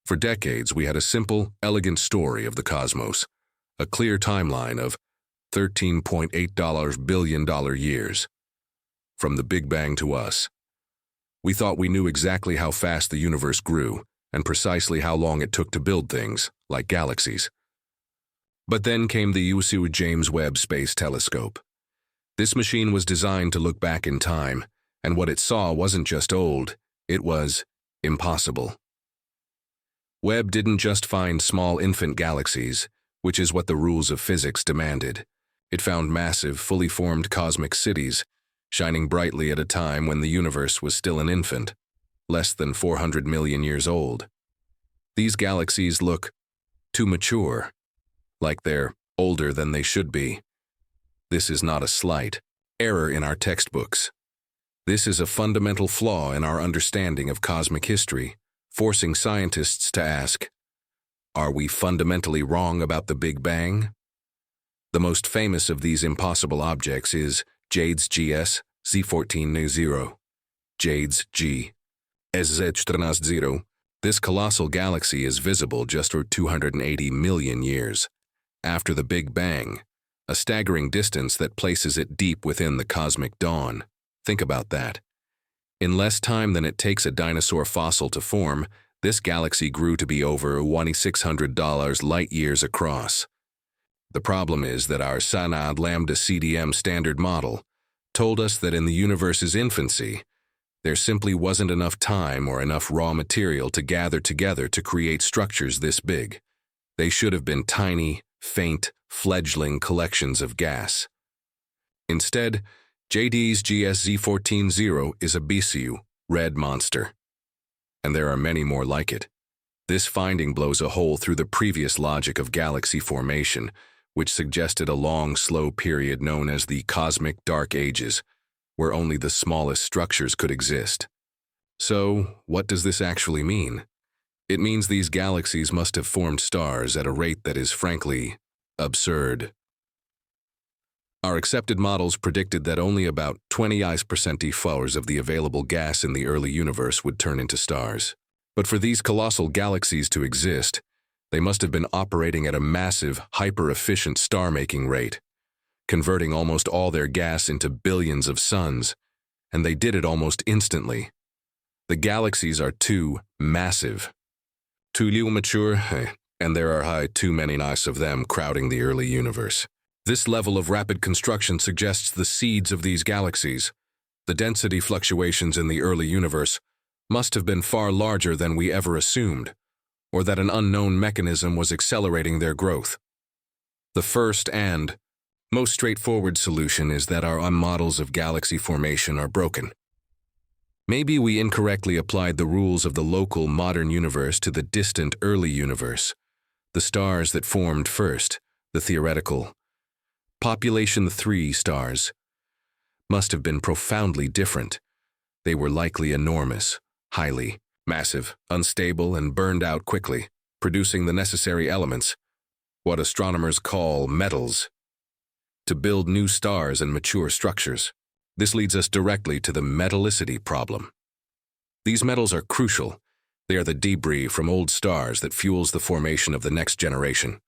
For decades, we had a simple, elegant story of the cosmos, a clear timeline of $13.8 billion years. From the Big Bang to us. We thought we knew exactly how fast the universe grew and precisely how long it took to build things, like galaxies. But then came the James Webb Space Telescope. This machine was designed to look back in time, and what it saw wasn't just old, it was impossible. Webb didn't just find small infant galaxies, which is what the rules of physics demanded. It found massive, fully formed cosmic cities, shining brightly at a time when the universe was still an infant, less than 400 million years old. These galaxies look too mature, like they're older than they should be. This is not a slight error in our textbooks. This is a fundamental flaw in our understanding of cosmic history, forcing scientists to ask, are we fundamentally wrong about the Big Bang? The most famous of these impossible objects is JWST Z14-0, JWST Z14-0. This colossal galaxy is visible just for 280 million years after the Big Bang, a staggering distance that places it deep within the cosmic dawn. Think about that. In less time than it takes a dinosaur fossil to form, this galaxy grew to be over 2,600 light-years across. The problem is that our Sanad Lambda CDM standard model told us that in the universe's infancy, there simply wasn't enough time or enough raw material to gather together to create structures this big. They should have been tiny, faint, fledgling collections of gas. Instead, JWST Z14-0 is a BCU, red monster. And there are many more like it. This finding blows a hole through the previous logic of galaxy formation, which suggested a long, slow period known as the Cosmic Dark Ages, where only the smallest structures could exist. So, what does this actually mean? It means these galaxies must have formed stars at a rate that is frankly absurd. Our accepted models predicted that only about 20% of the available gas in the early universe would turn into stars. But for these colossal galaxies to exist, they must have been operating at a massive, hyper-efficient star-making rate, converting almost all their gas into billions of suns, and they did it almost instantly. The galaxies are too massive, too mature, and there are too many of them crowding the early universe. This level of rapid construction suggests the seeds of these galaxies. The density fluctuations in the early universe must have been far larger than we ever assumed, or that an unknown mechanism was accelerating their growth. The first and most straightforward solution is that our models of galaxy formation are broken. Maybe we incorrectly applied the rules of the local modern universe to the distant early universe, the stars that formed first, the theoretical population 3 stars, must have been profoundly different. They were likely enormous, highly massive, unstable, and burned out quickly, producing the necessary elements, what astronomers call metals, to build new stars and mature structures. This leads us directly to the metallicity problem. These metals are crucial. They are the debris from old stars that fuels the formation of the next generation.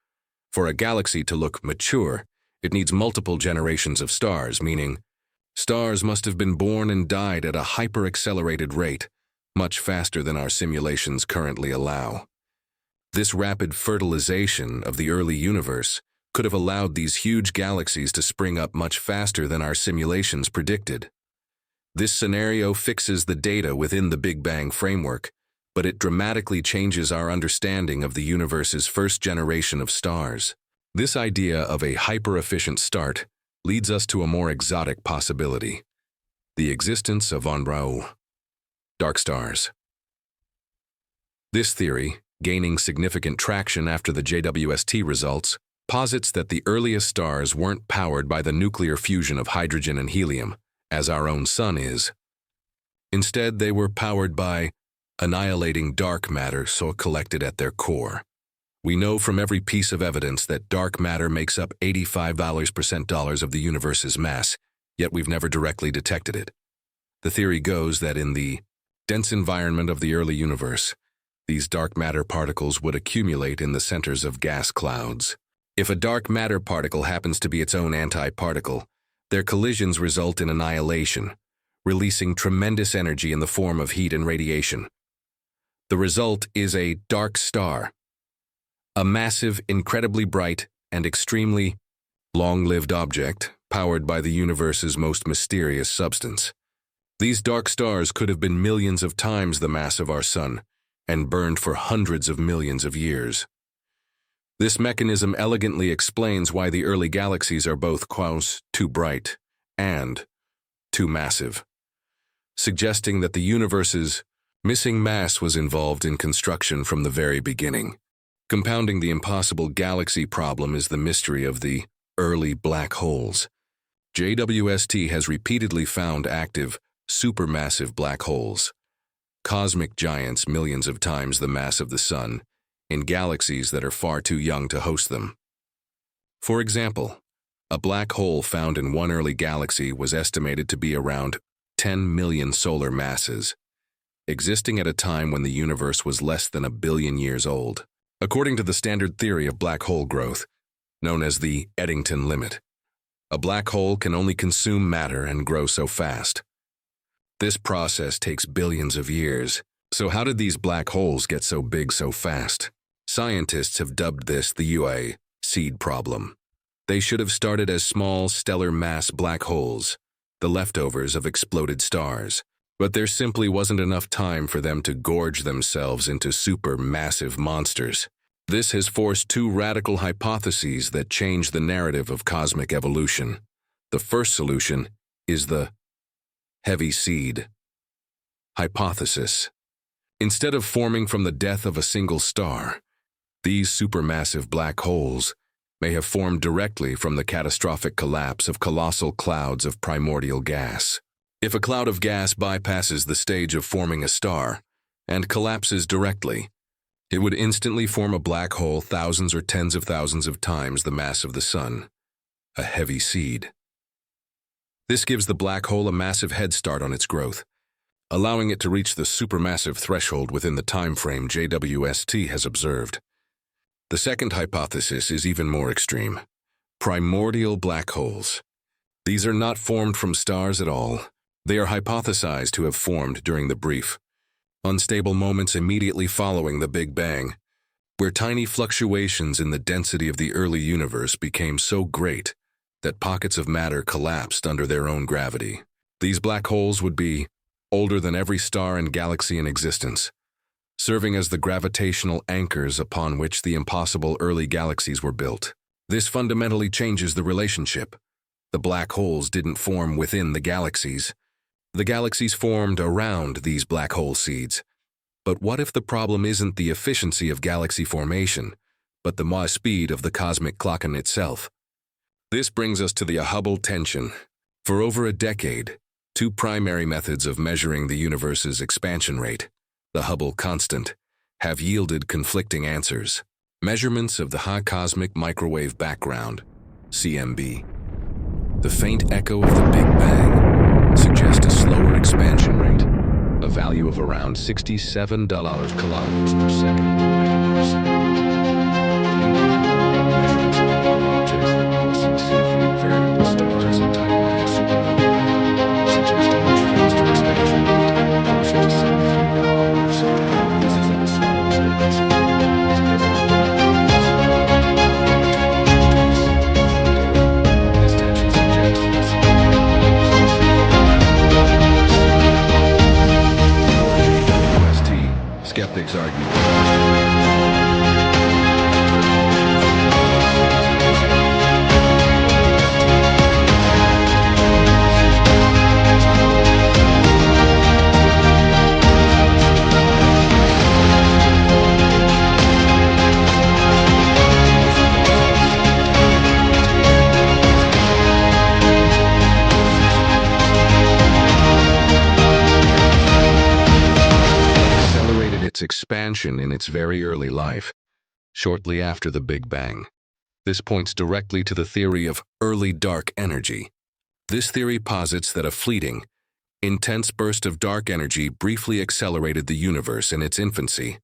For a galaxy to look mature, it needs multiple generations of stars, meaning stars must have been born and died at a hyper-accelerated rate, much faster than our simulations currently allow. This rapid fertilization of the early universe could have allowed these huge galaxies to spring up much faster than our simulations predicted. This scenario fixes the data within the Big Bang framework, but it dramatically changes our understanding of the universe's first generation of stars. This idea of a hyper-efficient start leads us to a more exotic possibility: the existence of dark stars. This theory, gaining significant traction after the JWST results, posits that the earliest stars weren't powered by the nuclear fusion of hydrogen and helium, as our own sun is. Instead, they were powered by annihilating dark matter so collected at their core. We know from every piece of evidence that dark matter makes up 85% of the universe's mass, yet we've never directly detected it. The theory goes that in the dense environment of the early universe, These dark matter particles would accumulate in the centers of gas clouds. If a dark matter particle happens to be its own antiparticle, their collisions result in annihilation, releasing tremendous energy in the form of heat and radiation. The result is a dark star, a massive, incredibly bright, and extremely long-lived object powered by the universe's most mysterious substance. These dark stars could have been millions of times the mass of our sun and burned for hundreds of millions of years. This mechanism elegantly explains why the early galaxies are both too bright and too massive, suggesting that the universe's missing mass was involved in construction from the very beginning. Compounding the impossible galaxy problem is the mystery of the early black holes. JWST has repeatedly found active, supermassive black holes, cosmic giants millions of times the mass of the sun, in galaxies that are far too young to host them. For example, a black hole found in one early galaxy was estimated to be around 10 million solar masses, existing at a time when the universe was less than 1 billion years old. According to the standard theory of black hole growth, known as the Eddington limit, a black hole can only consume matter and grow so fast. This process takes billions of years. So how did these black holes get so big so fast? Scientists have dubbed this the UA seed problem. They should have started as small stellar mass black holes, the leftovers of exploded stars. But there simply wasn't enough time for them to gorge themselves into supermassive monsters. This has forced two radical hypotheses that change the narrative of cosmic evolution. The first solution is the heavy seed hypothesis. Instead of forming from the death of a single star, these supermassive black holes may have formed directly from the catastrophic collapse of colossal clouds of primordial gas. If a cloud of gas bypasses the stage of forming a star and collapses directly, it would instantly form a black hole thousands or tens of thousands of times the mass of the sun, a heavy seed. This gives the black hole a massive head start on its growth, allowing it to reach the supermassive threshold within the time frame JWST has observed. The second hypothesis is even more extreme: primordial black holes. These are not formed from stars at all. They are hypothesized to have formed during the brief, unstable moments immediately following the Big Bang, where tiny fluctuations in the density of the early universe became so great that pockets of matter collapsed under their own gravity. These black holes would be older than every star and galaxy in existence, serving as the gravitational anchors upon which the impossible early galaxies were built. This fundamentally changes the relationship. The black holes didn't form within the galaxies. The galaxies formed around these black hole seeds. But what if the problem isn't the efficiency of galaxy formation, but the speed of the cosmic clock in itself? This brings us to the Hubble tension. For over a decade, two primary methods of measuring the universe's expansion rate, the Hubble constant, have yielded conflicting answers. Measurements of the high cosmic microwave background, CMB, the faint echo of the Big Bang, suggest a slower expansion rate, a value of around $67 kilometers per second. Variable stars and tiny supernovas suggest a much faster expansion rate, closer to 73 kilometers. This is a This tension suggests JWST. Skeptics argue expansion in its very early life, shortly after the Big Bang. This points directly to the theory of early dark energy. This theory posits that a fleeting, intense burst of dark energy briefly accelerated the universe in its infancy,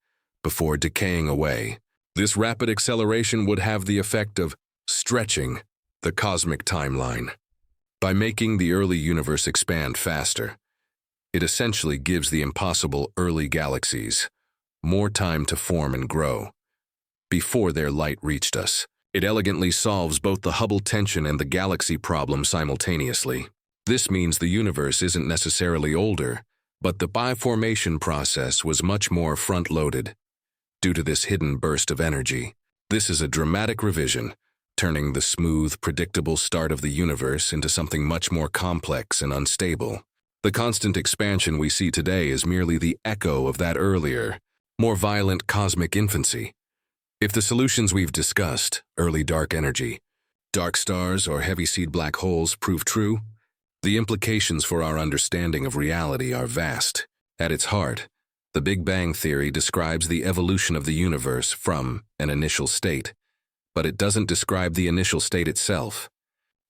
before decaying away. This rapid acceleration would have the effect of stretching the cosmic timeline. By making the early universe expand faster, it essentially gives the impossible early galaxies more time to form and grow before their light reached us. It elegantly solves both the Hubble tension and the galaxy problem simultaneously. This means the universe isn't necessarily older, but the bi-formation process was much more front-loaded due to this hidden burst of energy. This is a dramatic revision, turning the smooth, predictable start of the universe into something much more complex and unstable. The constant expansion we see today is merely the echo of that earlier, more violent cosmic infancy. If the solutions we've discussed, early dark energy, dark stars, or heavy-seed black holes, prove true, the implications for our understanding of reality are vast. At its heart, the Big Bang Theory describes the evolution of the universe from an initial state, but it doesn't describe the initial state itself.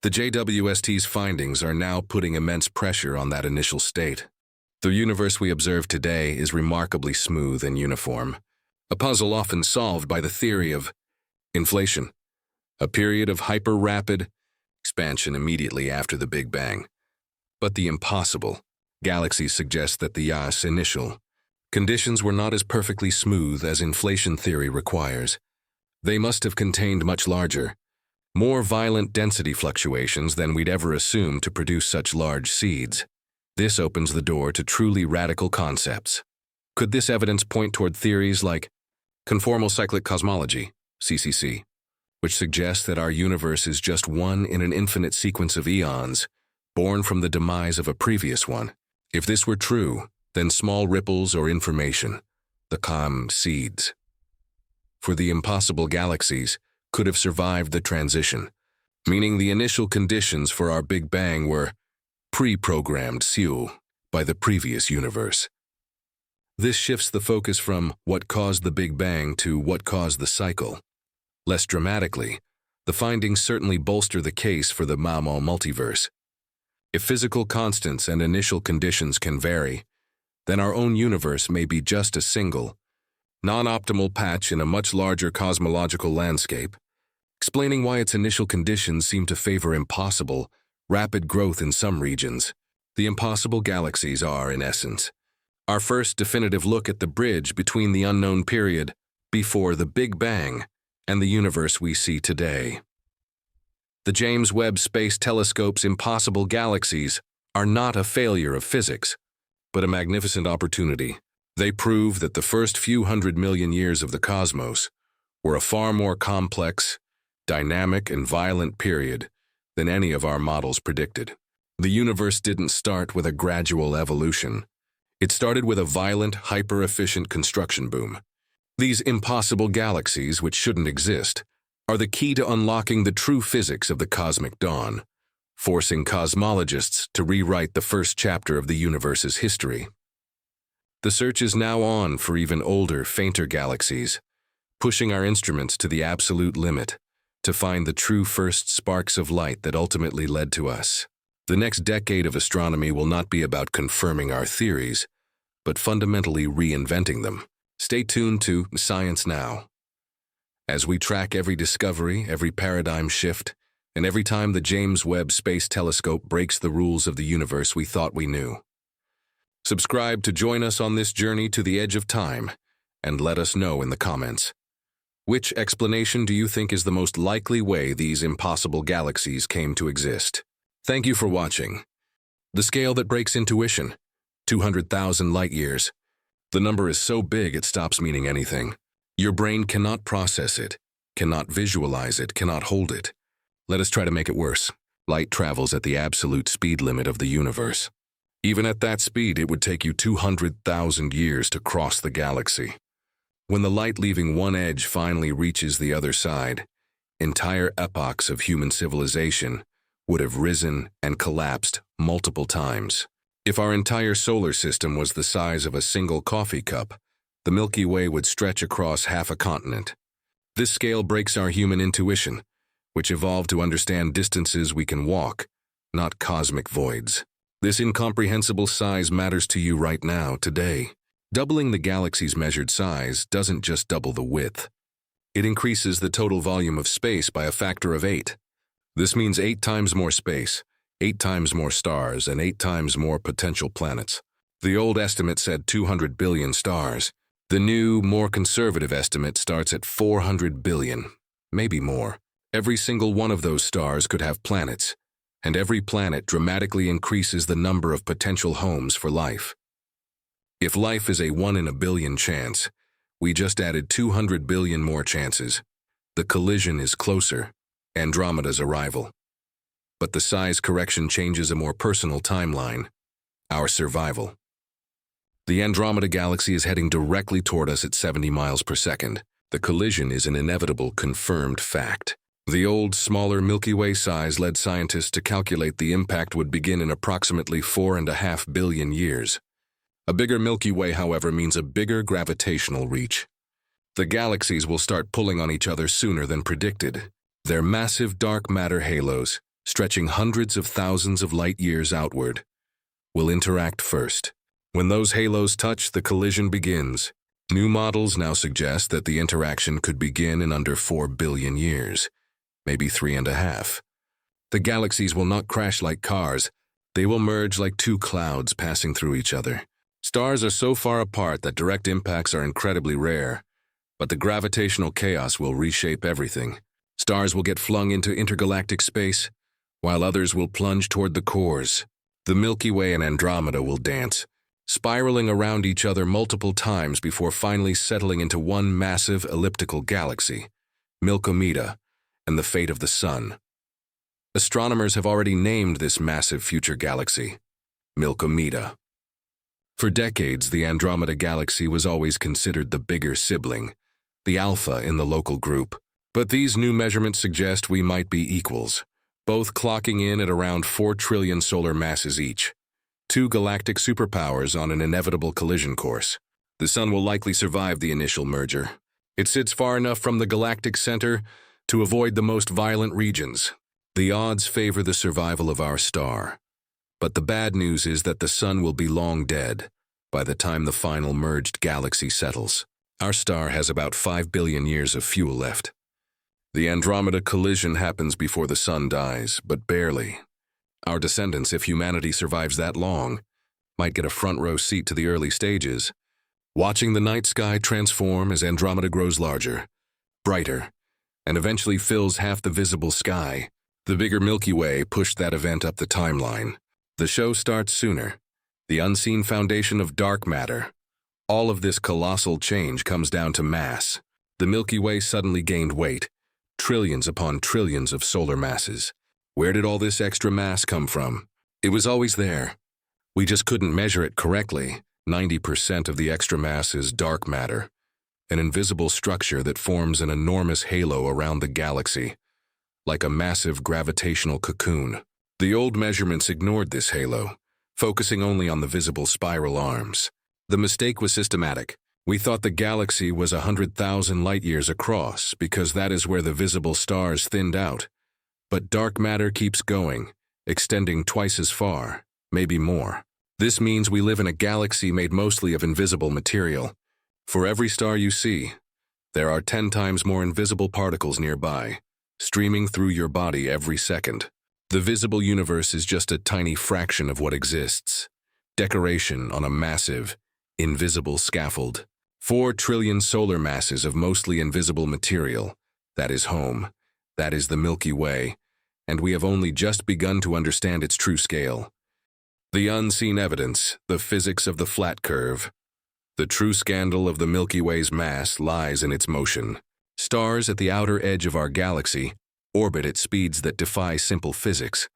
The JWST's findings are now putting immense pressure on that initial state. The universe we observe today is remarkably smooth and uniform, a puzzle often solved by the theory of inflation, a period of hyper-rapid expansion immediately after the Big Bang. But the impossible galaxies suggest that the initial conditions were not as perfectly smooth as inflation theory requires. They must have contained much larger, more violent density fluctuations than we'd ever assume to produce such large seeds. This opens the door to truly radical concepts. Could this evidence point toward theories like conformal cyclic cosmology, CCC, which suggests that our universe is just one in an infinite sequence of eons, born from the demise of a previous one? If this were true, then small ripples or information, the seeds, for the impossible galaxies, could have survived the transition, meaning the initial conditions for our Big Bang were pre-programmed by the previous universe. This shifts the focus from what caused the Big Bang to what caused the cycle. Less dramatically, the findings certainly bolster the case for the multiverse. If physical constants and initial conditions can vary, then our own universe may be just a single, non-optimal patch in a much larger cosmological landscape, explaining why its initial conditions seem to favor impossible, rapid growth in some regions. The impossible galaxies are, in essence, our first definitive look at the bridge between the unknown period before the Big Bang and the universe we see today. The James Webb Space Telescope's impossible galaxies are not a failure of physics, but a magnificent opportunity. They prove that the first few 100 million years of the cosmos were a far more complex, dynamic, and violent period than any of our models predicted. The universe didn't start with a gradual evolution. It started with a violent, hyper-efficient construction boom. These impossible galaxies, which shouldn't exist, are the key to unlocking the true physics of the cosmic dawn, forcing cosmologists to rewrite the first chapter of the universe's history. The search is now on for even older, fainter galaxies, pushing our instruments to the absolute limit to find the true first sparks of light that ultimately led to us. The next decade of astronomy will not be about confirming our theories, but fundamentally reinventing them. Stay tuned to Science Now, as we track every discovery, every paradigm shift, and every time the James Webb Space Telescope breaks the rules of the universe we thought we knew. Subscribe to join us on this journey to the edge of time, and let us know in the comments. Which explanation do you think is the most likely way these impossible galaxies came to exist? Thank you for watching. The scale that breaks intuition, 200,000 light-years. The number is so big it stops meaning anything. Your brain cannot process it, cannot visualize it, cannot hold it. Let us try to make it worse. Light travels at the absolute speed limit of the universe. Even at that speed, it would take you 200,000 years to cross the galaxy. When the light leaving one edge finally reaches the other side, entire epochs of human civilization would have risen and collapsed multiple times. If our entire solar system was the size of a single coffee cup, the Milky Way would stretch across half a continent. This scale breaks our human intuition, which evolved to understand distances we can walk, not cosmic voids. This incomprehensible size matters to you right now, today. Doubling the galaxy's measured size doesn't just double the width. It increases the total volume of space by a factor of 8. This means 8 times more space, 8 times more stars, and 8 times more potential planets. The old estimate said 200 billion stars. The new, more conservative estimate starts at 400 billion, maybe more. Every single one of those stars could have planets, and every planet dramatically increases the number of potential homes for life. If life is a 1 in a billion chance, we just added 200 billion more chances. The collision is closer, Andromeda's arrival. But the size correction changes a more personal timeline, our survival. The Andromeda galaxy is heading directly toward us at 70 miles per second. The collision is an inevitable, confirmed fact. The old, smaller Milky Way size led scientists to calculate the impact would begin in approximately 4.5 billion years. A bigger Milky Way, however, means a bigger gravitational reach. The galaxies will start pulling on each other sooner than predicted. Their massive dark matter halos, stretching hundreds of thousands of light years outward, will interact first. When those halos touch, the collision begins. New models now suggest that the interaction could begin in under 4 billion years, maybe 3.5. The galaxies will not crash like cars. They will merge like two clouds passing through each other. Stars are so far apart that direct impacts are incredibly rare, but the gravitational chaos will reshape everything. Stars will get flung into intergalactic space, while others will plunge toward the cores. The Milky Way and Andromeda will dance, spiraling around each other multiple times before finally settling into one massive elliptical galaxy, Milkomeda, and the fate of the Sun. Astronomers have already named this massive future galaxy, Milkomeda. For decades, the Andromeda galaxy was always considered the bigger sibling, the alpha in the local group. But these new measurements suggest we might be equals, both clocking in at around 4 trillion solar masses each. 2 galactic superpowers on an inevitable collision course. The Sun will likely survive the initial merger. It sits far enough from the galactic center to avoid the most violent regions. The odds favor the survival of our star. But the bad news is that the Sun will be long dead by the time the final merged galaxy settles. Our star has about 5 billion years of fuel left. The Andromeda collision happens before the Sun dies, but barely. Our descendants, if humanity survives that long, might get a front row seat to the early stages, watching the night sky transform as Andromeda grows larger, brighter, and eventually fills half the visible sky. The bigger Milky Way pushed that event up the timeline. The show starts sooner. The unseen foundation of dark matter. All of this colossal change comes down to mass. The Milky Way suddenly gained weight, trillions upon trillions of solar masses. Where did all this extra mass come from? It was always there. We just couldn't measure it correctly. 90% of the extra mass is dark matter, an invisible structure that forms an enormous halo around the galaxy, like a massive gravitational cocoon. The old measurements ignored this halo, focusing only on the visible spiral arms. The mistake was systematic. We thought the galaxy was 100,000 light-years across because that is where the visible stars thinned out. But dark matter keeps going, extending twice as far, maybe more. This means we live in a galaxy made mostly of invisible material. For every star you see, there are 10 times more invisible particles nearby, streaming through your body every second. The visible universe is just a tiny fraction of what exists. Decoration on a massive, invisible scaffold. 4 trillion solar masses of mostly invisible material. That is home. That is the Milky Way. And we have only just begun to understand its true scale. The unseen evidence, the physics of the flat curve. The true scandal of the Milky Way's mass lies in its motion. Stars at the outer edge of our galaxy orbit at speeds that defy simple physics,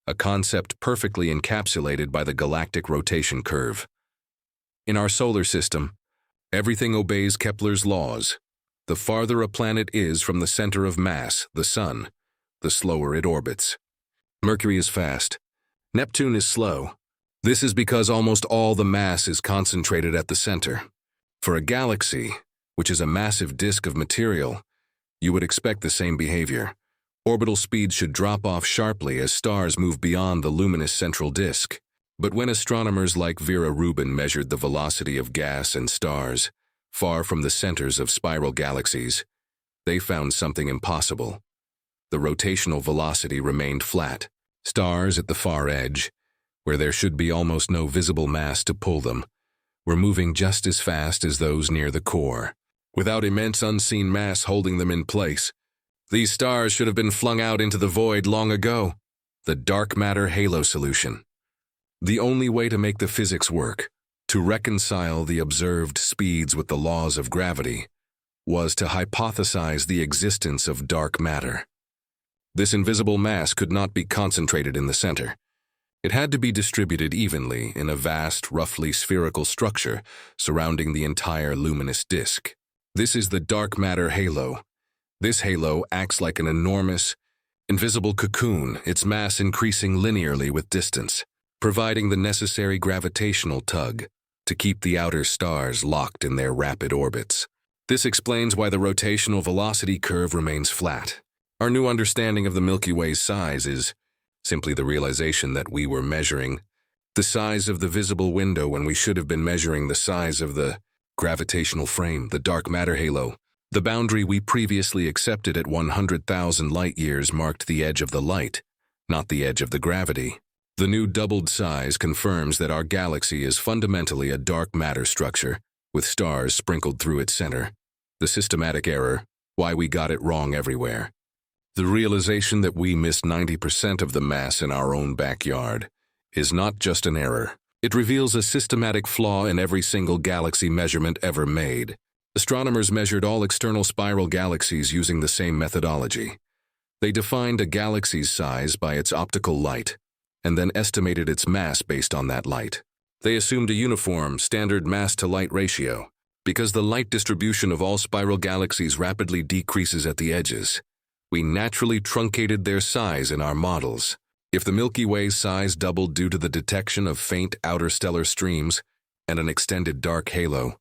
a concept perfectly encapsulated by the galactic rotation curve. In our solar system, everything obeys Kepler's laws. The farther a planet is from the center of mass, the Sun, the slower it orbits. Mercury is fast. Neptune is slow. This is because almost all the mass is concentrated at the center. For a galaxy, which is a massive disk of material, you would expect the same behavior. Orbital speeds should drop off sharply as stars move beyond the luminous central disk. But when astronomers like Vera Rubin measured the velocity of gas and stars, far from the centers of spiral galaxies, they found something impossible. The rotational velocity remained flat. Stars at the far edge, where there should be almost no visible mass to pull them, were moving just as fast as those near the core, without immense unseen mass holding them in place. These stars should have been flung out into the void long ago. The dark matter halo solution. The only way to make the physics work, to reconcile the observed speeds with the laws of gravity, was to hypothesize the existence of dark matter. This invisible mass could not be concentrated in the center. It had to be distributed evenly in a vast, roughly spherical structure surrounding the entire luminous disk. This is the dark matter halo. This halo acts like an enormous, invisible cocoon, its mass increasing linearly with distance, providing the necessary gravitational tug to keep the outer stars locked in their rapid orbits. This explains why the rotational velocity curve remains flat. Our new understanding of the Milky Way's size is simply the realization that we were measuring the size of the visible window when we should have been measuring the size of the gravitational frame, the dark matter halo. The boundary we previously accepted at 100,000 light-years marked the edge of the light, not the edge of the gravity. The new doubled size confirms that our galaxy is fundamentally a dark matter structure, with stars sprinkled through its center. The systematic error, why we got it wrong everywhere. The realization that we missed 90% of the mass in our own backyard is not just an error. It reveals a systematic flaw in every single galaxy measurement ever made. Astronomers measured all external spiral galaxies using the same methodology. They defined a galaxy's size by its optical light, and then estimated its mass based on that light. They assumed a uniform, standard mass-to-light ratio, because the light distribution of all spiral galaxies rapidly decreases at the edges. We naturally truncated their size in our models. If the Milky Way's size doubled due to the detection of faint outer stellar streams and an extended dark halo,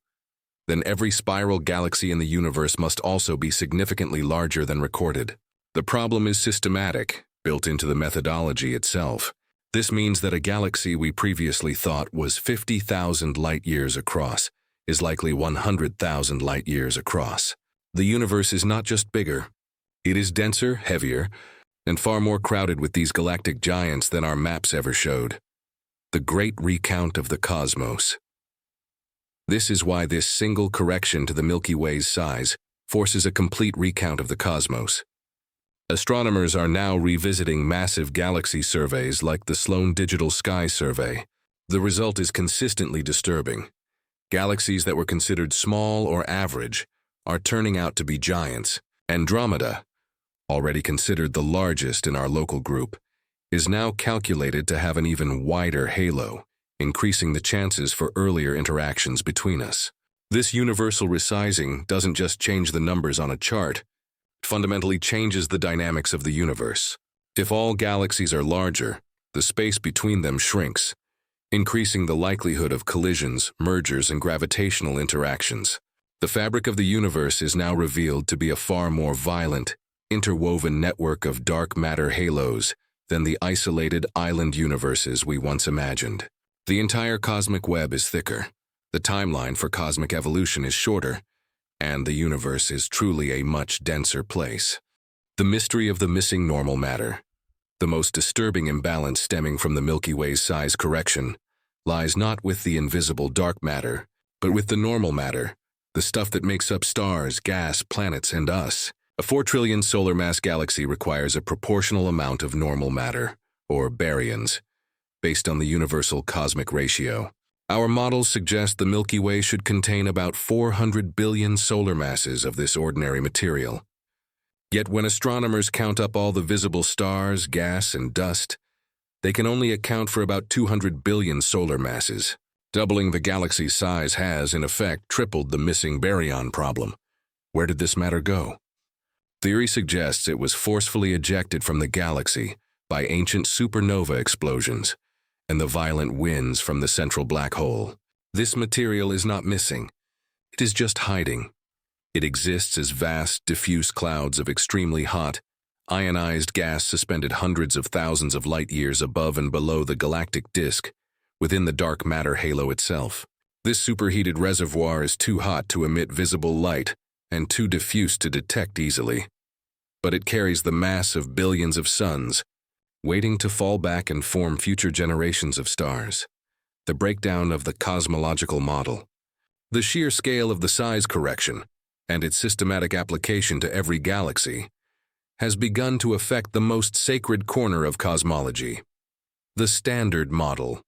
then every spiral galaxy in the universe must also be significantly larger than recorded. The problem is systematic, built into the methodology itself. This means that a galaxy we previously thought was 50,000 light-years across is likely 100,000 light-years across. The universe is not just bigger. It is denser, heavier, and far more crowded with these galactic giants than our maps ever showed. The great recount of the cosmos. This is why this single correction to the Milky Way's size forces a complete recount of the cosmos. Astronomers are now revisiting massive galaxy surveys like the Sloan Digital Sky Survey. The result is consistently disturbing. Galaxies that were considered small or average are turning out to be giants. Andromeda, already considered the largest in our local group, is now calculated to have an even wider halo, increasing the chances for earlier interactions between us. This universal resizing doesn't just change the numbers on a chart, it fundamentally changes the dynamics of the universe. If all galaxies are larger, the space between them shrinks, increasing the likelihood of collisions, mergers, and gravitational interactions. The fabric of the universe is now revealed to be a far more violent, interwoven network of dark matter halos than the isolated island universes we once imagined. The entire cosmic web is thicker, the timeline for cosmic evolution is shorter, and the universe is truly a much denser place. The mystery of the missing normal matter, the most disturbing imbalance stemming from the Milky Way's size correction, lies not with the invisible dark matter, but with the normal matter, the stuff that makes up stars, gas, planets, and us. A 4 trillion solar mass galaxy requires a proportional amount of normal matter, or baryons, based on the universal cosmic ratio. Our models suggest the Milky Way should contain about 400 billion solar masses of this ordinary material. Yet when astronomers count up all the visible stars, gas, and dust, they can only account for about 200 billion solar masses. Doubling the galaxy's size has, in effect, tripled the missing baryon problem. Where did this matter go? Theory suggests it was forcefully ejected from the galaxy by ancient supernova explosions and the violent winds from the central black hole. This material is not missing. It is just hiding. It exists as vast, diffuse clouds of extremely hot, ionized gas suspended hundreds of thousands of light-years above and below the galactic disk, within the dark matter halo itself. This superheated reservoir is too hot to emit visible light and too diffuse to detect easily. But it carries the mass of billions of suns, waiting to fall back and form future generations of stars. The breakdown of the cosmological model. The sheer scale of the size correction, and its systematic application to every galaxy, has begun to affect the most sacred corner of cosmology, the Standard Model.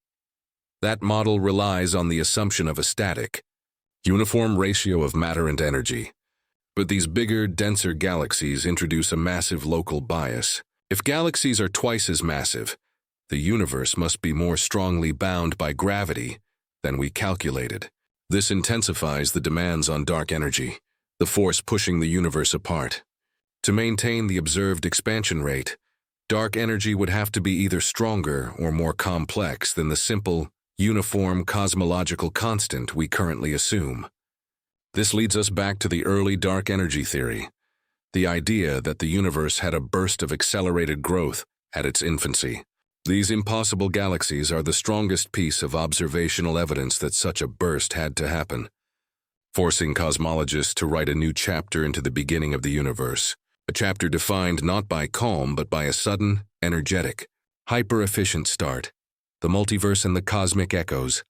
That model relies on the assumption of a static, uniform ratio of matter and energy. But these bigger, denser galaxies introduce a massive local bias. If galaxies are twice as massive, the universe must be more strongly bound by gravity than we calculated. This intensifies the demands on dark energy, the force pushing the universe apart. To maintain the observed expansion rate, dark energy would have to be either stronger or more complex than the simple, uniform cosmological constant we currently assume. This leads us back to the early dark energy theory, the idea that the universe had a burst of accelerated growth at its infancy. These impossible galaxies are the strongest piece of observational evidence that such a burst had to happen, forcing cosmologists to write a new chapter into the beginning of the universe, a chapter defined not by calm but by a sudden, energetic, hyper-efficient start, the multiverse and the cosmic echoes.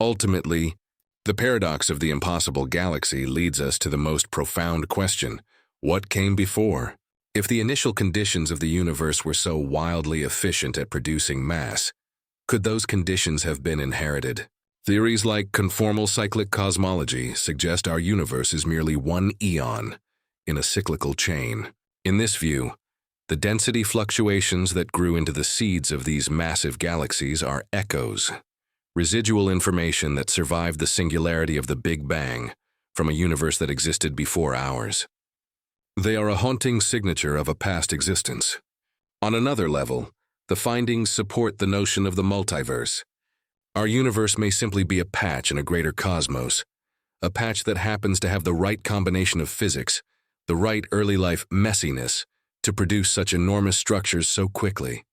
Ultimately, the paradox of the impossible galaxy leads us to the most profound question: what came before? If the initial conditions of the universe were so wildly efficient at producing mass, could those conditions have been inherited? Theories like conformal cyclic cosmology suggest our universe is merely one eon in a cyclical chain. In this view, the density fluctuations that grew into the seeds of these massive galaxies are echoes, residual information that survived the singularity of the Big Bang from a universe that existed before ours. They are a haunting signature of a past existence. On another level, the findings support the notion of the multiverse. Our universe may simply be a patch in a greater cosmos, a patch that happens to have the right combination of physics, the right early life messiness, to produce such enormous structures so quickly.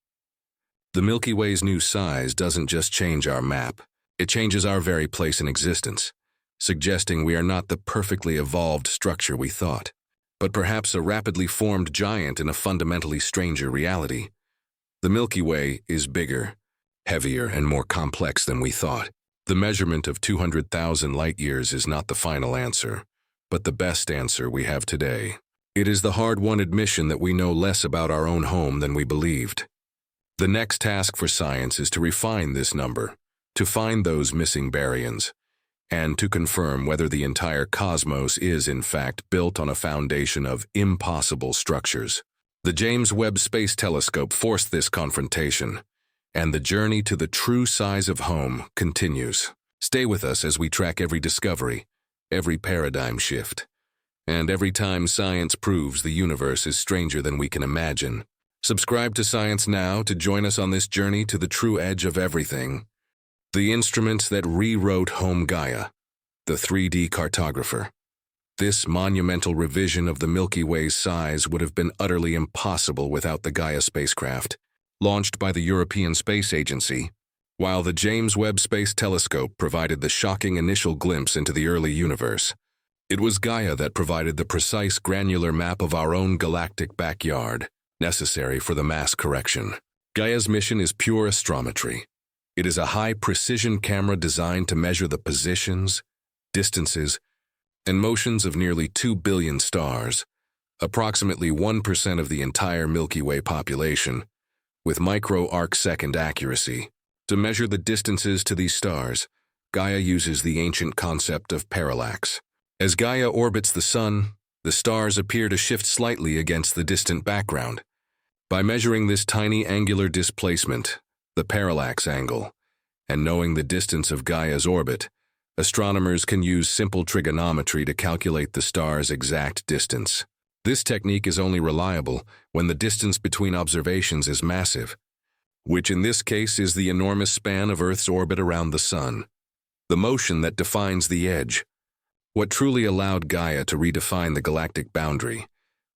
The Milky Way's new size doesn't just change our map, it changes our very place in existence, suggesting we are not the perfectly evolved structure we thought, but perhaps a rapidly formed giant in a fundamentally stranger reality. The Milky Way is bigger, heavier, and more complex than we thought. The measurement of 200,000 light-years is not the final answer, but the best answer we have today. It is the hard-won admission that we know less about our own home than we believed. The next task for science is to refine this number, to find those missing baryons, and to confirm whether the entire cosmos is, in fact, built on a foundation of impossible structures. The James Webb Space Telescope forced this confrontation, and the journey to the true size of home continues. Stay with us as we track every discovery, every paradigm shift, and every time science proves the universe is stranger than we can imagine. Subscribe to Science Now to join us on this journey to the true edge of everything. The instrument that rewrote home Gaia, the 3D cartographer. This monumental revision of the Milky Way's size would have been utterly impossible without the Gaia spacecraft, launched by the European Space Agency, while the James Webb Space Telescope provided the shocking initial glimpse into the early universe. It was Gaia that provided the precise granular map of our own galactic backyard, necessary for the mass correction. Gaia's mission is pure astrometry. It is a high-precision camera designed to measure the positions, distances, and motions of nearly 2 billion stars, approximately 1% of the entire Milky Way population, with micro-arc-second accuracy. To measure the distances to these stars, Gaia uses the ancient concept of parallax. As Gaia orbits the Sun, the stars appear to shift slightly against the distant background. By measuring this tiny angular displacement, the parallax angle, and knowing the distance of Gaia's orbit, astronomers can use simple trigonometry to calculate the star's exact distance. This technique is only reliable when the distance between observations is massive, which in this case is the enormous span of Earth's orbit around the Sun, the motion that defines the edge. What truly allowed Gaia to redefine the galactic boundary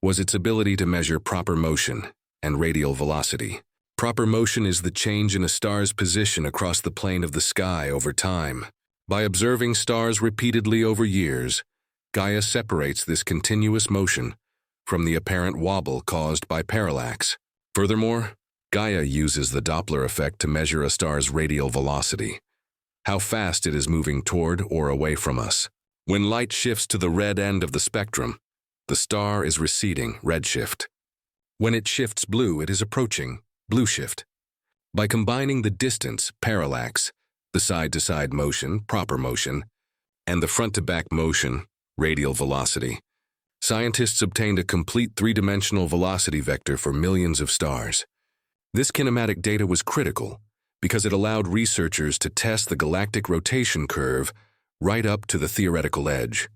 was its ability to measure proper motion and radial velocity. Proper motion is the change in a star's position across the plane of the sky over time. By observing stars repeatedly over years, Gaia separates this continuous motion from the apparent wobble caused by parallax. Furthermore, Gaia uses the Doppler effect to measure a star's radial velocity, how fast it is moving toward or away from us. When light shifts to the red end of the spectrum, the star is receding, redshift. When it shifts blue, it is approaching, blue shift. By combining the distance, parallax, the side-to-side motion, proper motion, and the front-to-back motion, radial velocity, scientists obtained a complete three-dimensional velocity vector for millions of stars. This kinematic data was critical because it allowed researchers to test the galactic rotation curve right up to the theoretical edge,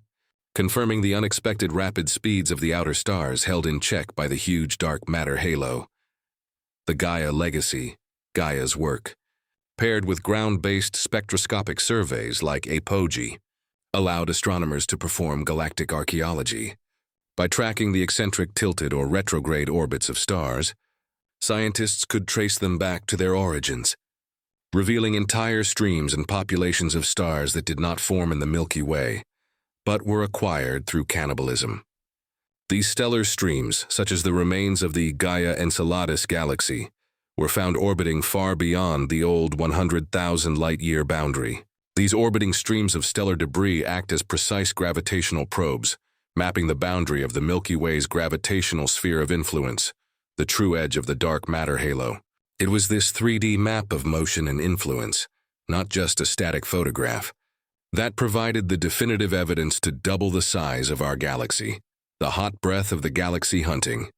confirming the unexpected rapid speeds of the outer stars held in check by the huge dark matter halo. The Gaia legacy, Gaia's work, paired with ground-based spectroscopic surveys like apogee, allowed astronomers to perform galactic archaeology. By tracking the eccentric tilted or retrograde orbits of stars, scientists could trace them back to their origins, revealing entire streams and populations of stars that did not form in the Milky Way, but were acquired through cannibalism. These stellar streams, such as the remains of the Gaia Enceladus galaxy, were found orbiting far beyond the old 100,000 light-year boundary. These orbiting streams of stellar debris act as precise gravitational probes, mapping the boundary of the Milky Way's gravitational sphere of influence, the true edge of the dark matter halo. It was this 3D map of motion and influence, not just a static photograph, that provided the definitive evidence to double the size of our galaxy, the hot breath of the galaxy hunting,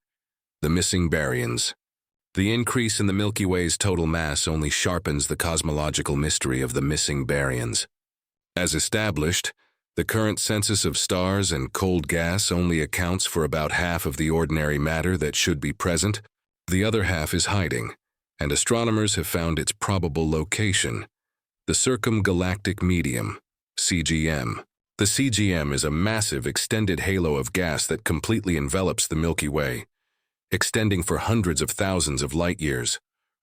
the missing baryons. The increase in the Milky Way's total mass only sharpens the cosmological mystery of the missing baryons. As established, the current census of stars and cold gas only accounts for about half of the ordinary matter that should be present. The other half is hiding, and astronomers have found its probable location, the circumgalactic medium, CGM. The CGM is a massive extended halo of gas that completely envelops the Milky Way, extending for hundreds of thousands of light-years,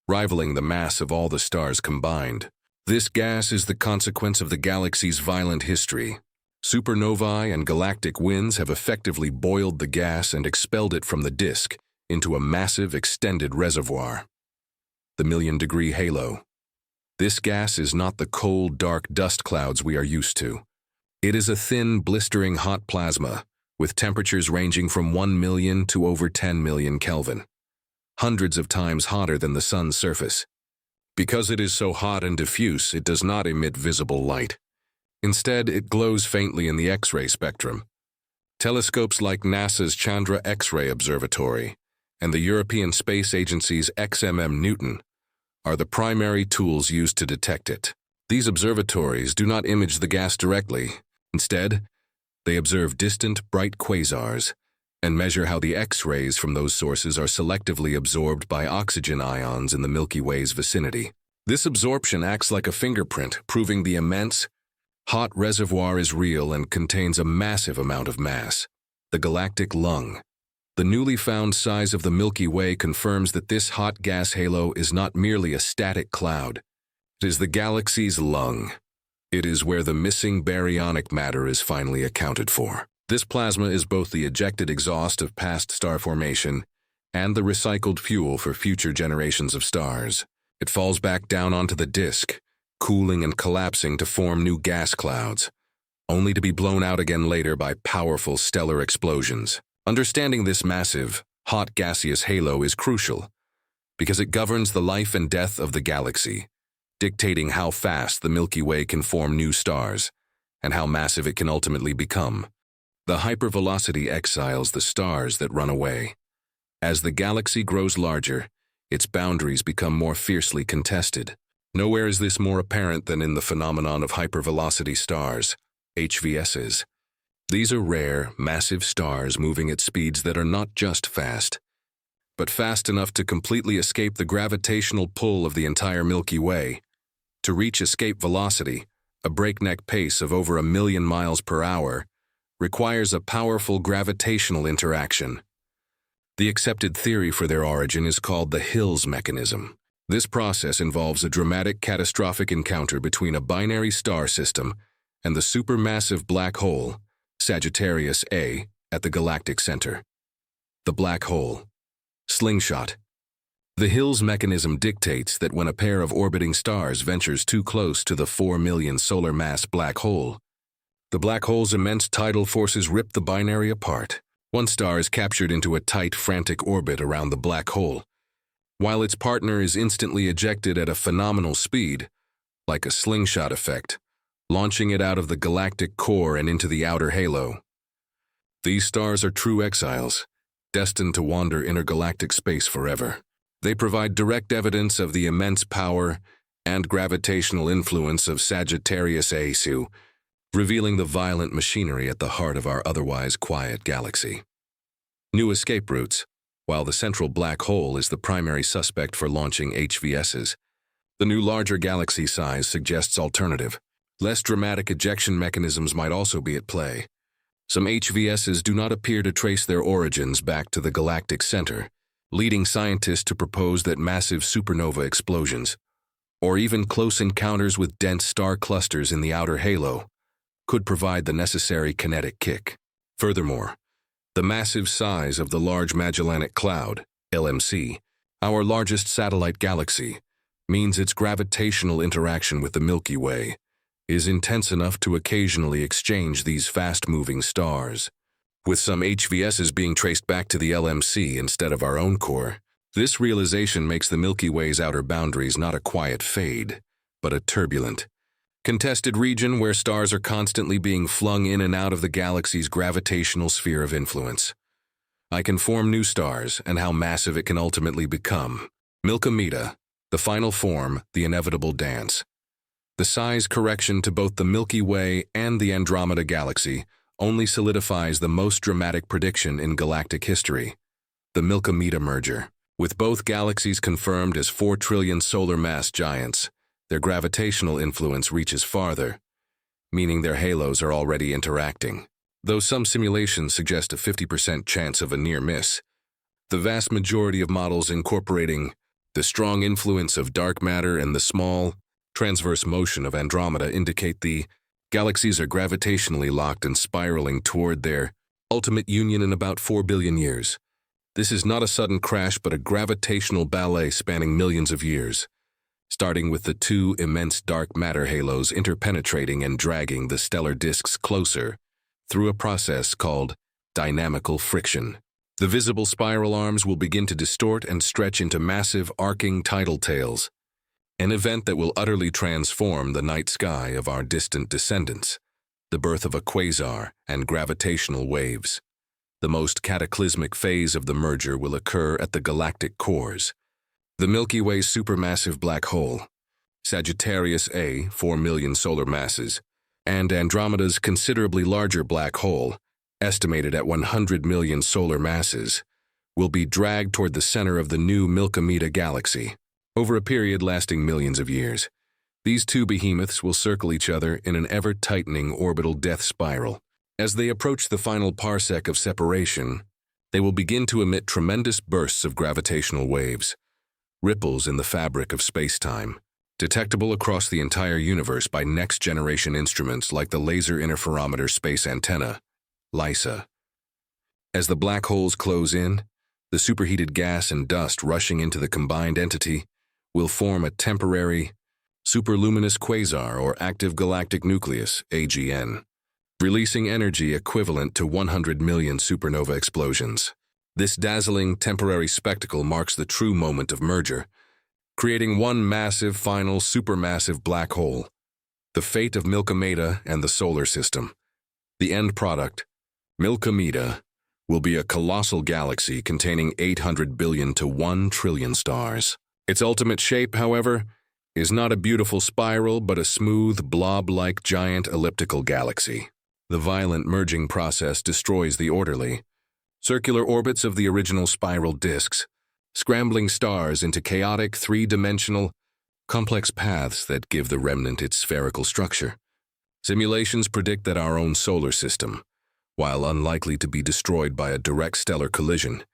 rivaling the mass of all the stars combined. This gas is the consequence of the galaxy's violent history. Supernovae and galactic winds have effectively boiled the gas and expelled it from the disk into a massive extended reservoir, the million-degree halo. This gas is not the cold, dark dust clouds we are used to. It is a thin, blistering hot plasma, with temperatures ranging from 1 million to over 10 million Kelvin, hundreds of times hotter than the sun's surface. Because it is so hot and diffuse, it does not emit visible light. Instead, it glows faintly in the X-ray spectrum. Telescopes like NASA's Chandra X-ray Observatory and the European Space Agency's XMM Newton are the primary tools used to detect it. These observatories do not image the gas directly. Instead, they observe distant, bright quasars and measure how the X-rays from those sources are selectively absorbed by oxygen ions in the Milky Way's vicinity. This absorption acts like a fingerprint, proving the immense, hot reservoir is real and contains a massive amount of mass, the galactic lung. The newly found size of the Milky Way confirms that this hot gas halo is not merely a static cloud. It is the galaxy's lung. It is where the missing baryonic matter is finally accounted for. This plasma is both the ejected exhaust of past star formation and the recycled fuel for future generations of stars. It falls back down onto the disk, cooling and collapsing to form new gas clouds, only to be blown out again later by powerful stellar explosions. Understanding this massive, hot gaseous halo is crucial, because it governs the life and death of the galaxy, dictating how fast the Milky Way can form new stars, and how massive it can ultimately become. The hypervelocity exiles the stars that run away. As the galaxy grows larger, its boundaries become more fiercely contested. Nowhere is this more apparent than in the phenomenon of hypervelocity stars, HVSs. These are rare, massive stars moving at speeds that are not just fast, but fast enough to completely escape the gravitational pull of the entire Milky Way. To reach escape velocity, a breakneck pace of over 1 million miles per hour, requires a powerful gravitational interaction. The accepted theory for their origin is called the Hills mechanism. This process involves a dramatic catastrophic encounter between a binary star system and the supermassive black hole, Sagittarius A, at the galactic center. The black hole. Slingshot. The Hills mechanism dictates that when a pair of orbiting stars ventures too close to the 4 million solar mass black hole, the black hole's immense tidal forces rip the binary apart. One star is captured into a tight, frantic orbit around the black hole, while its partner is instantly ejected at a phenomenal speed, like a slingshot effect, launching it out of the galactic core and into the outer halo. These stars are true exiles, destined to wander intergalactic space forever. They provide direct evidence of the immense power and gravitational influence of Sagittarius A, revealing the violent machinery at the heart of our otherwise quiet galaxy. New escape routes. While the central black hole is the primary suspect for launching HVSs, the new larger galaxy size suggests alternative, less dramatic ejection mechanisms might also be at play. Some HVSs do not appear to trace their origins back to the galactic center, leading scientists to propose that massive supernova explosions, or even close encounters with dense star clusters in the outer halo, could provide the necessary kinetic kick. Furthermore, the massive size of the Large Magellanic Cloud, LMC, our largest satellite galaxy, means its gravitational interaction with the Milky Way is intense enough to occasionally exchange these fast-moving stars. With some HVSs being traced back to the LMC instead of our own core, this realization makes the Milky Way's outer boundaries not a quiet fade, but a turbulent, contested region where stars are constantly being flung in and out of the galaxy's gravitational sphere of influence. I can form new stars and how massive it can ultimately become. Milkomeda, the final form, the inevitable dance. The size correction to both the Milky Way and the Andromeda Galaxy only solidifies the most dramatic prediction in galactic history, the Milkomeda merger. With both galaxies confirmed as 4 trillion solar mass giants, their gravitational influence reaches farther, meaning their halos are already interacting. Though some simulations suggest a 50% chance of a near miss, the vast majority of models incorporating the strong influence of dark matter and the small, transverse motion of Andromeda indicate the galaxies are gravitationally locked and spiraling toward their ultimate union in about 4 billion years. This is not a sudden crash but a gravitational ballet spanning millions of years, starting with the 2 immense dark matter halos interpenetrating and dragging the stellar disks closer through a process called dynamical friction. The visible spiral arms will begin to distort and stretch into massive arcing tidal tails, an event that will utterly transform the night sky of our distant descendants, the birth of a quasar and gravitational waves. The most cataclysmic phase of the merger will occur at the galactic cores. The Milky Way's supermassive black hole, Sagittarius A, 4 million solar masses, and Andromeda's considerably larger black hole, estimated at 100 million solar masses, will be dragged toward the center of the new Milkomeda galaxy. Over a period lasting millions of years, these 2 behemoths will circle each other in an ever-tightening orbital death spiral. As they approach the final parsec of separation, they will begin to emit tremendous bursts of gravitational waves, ripples in the fabric of space-time, detectable across the entire universe by next-generation instruments like the Laser Interferometer Space Antenna, LISA. As the black holes close in, the superheated gas and dust rushing into the combined entity will form a temporary, superluminous quasar or active galactic nucleus, AGN, releasing energy equivalent to 100 million supernova explosions. This dazzling temporary spectacle marks the true moment of merger, creating one massive final supermassive black hole, the fate of Milkomeda and the solar system. The end product, Milkomeda, will be a colossal galaxy containing 800 billion to 1 trillion stars. Its ultimate shape, however, is not a beautiful spiral but a smooth, blob-like giant elliptical galaxy. The violent merging process destroys the orderly, circular orbits of the original spiral disks, scrambling stars into chaotic, 3-dimensional, complex paths that give the remnant its spherical structure. Simulations predict that our own solar system, while unlikely to be destroyed by a direct stellar collision,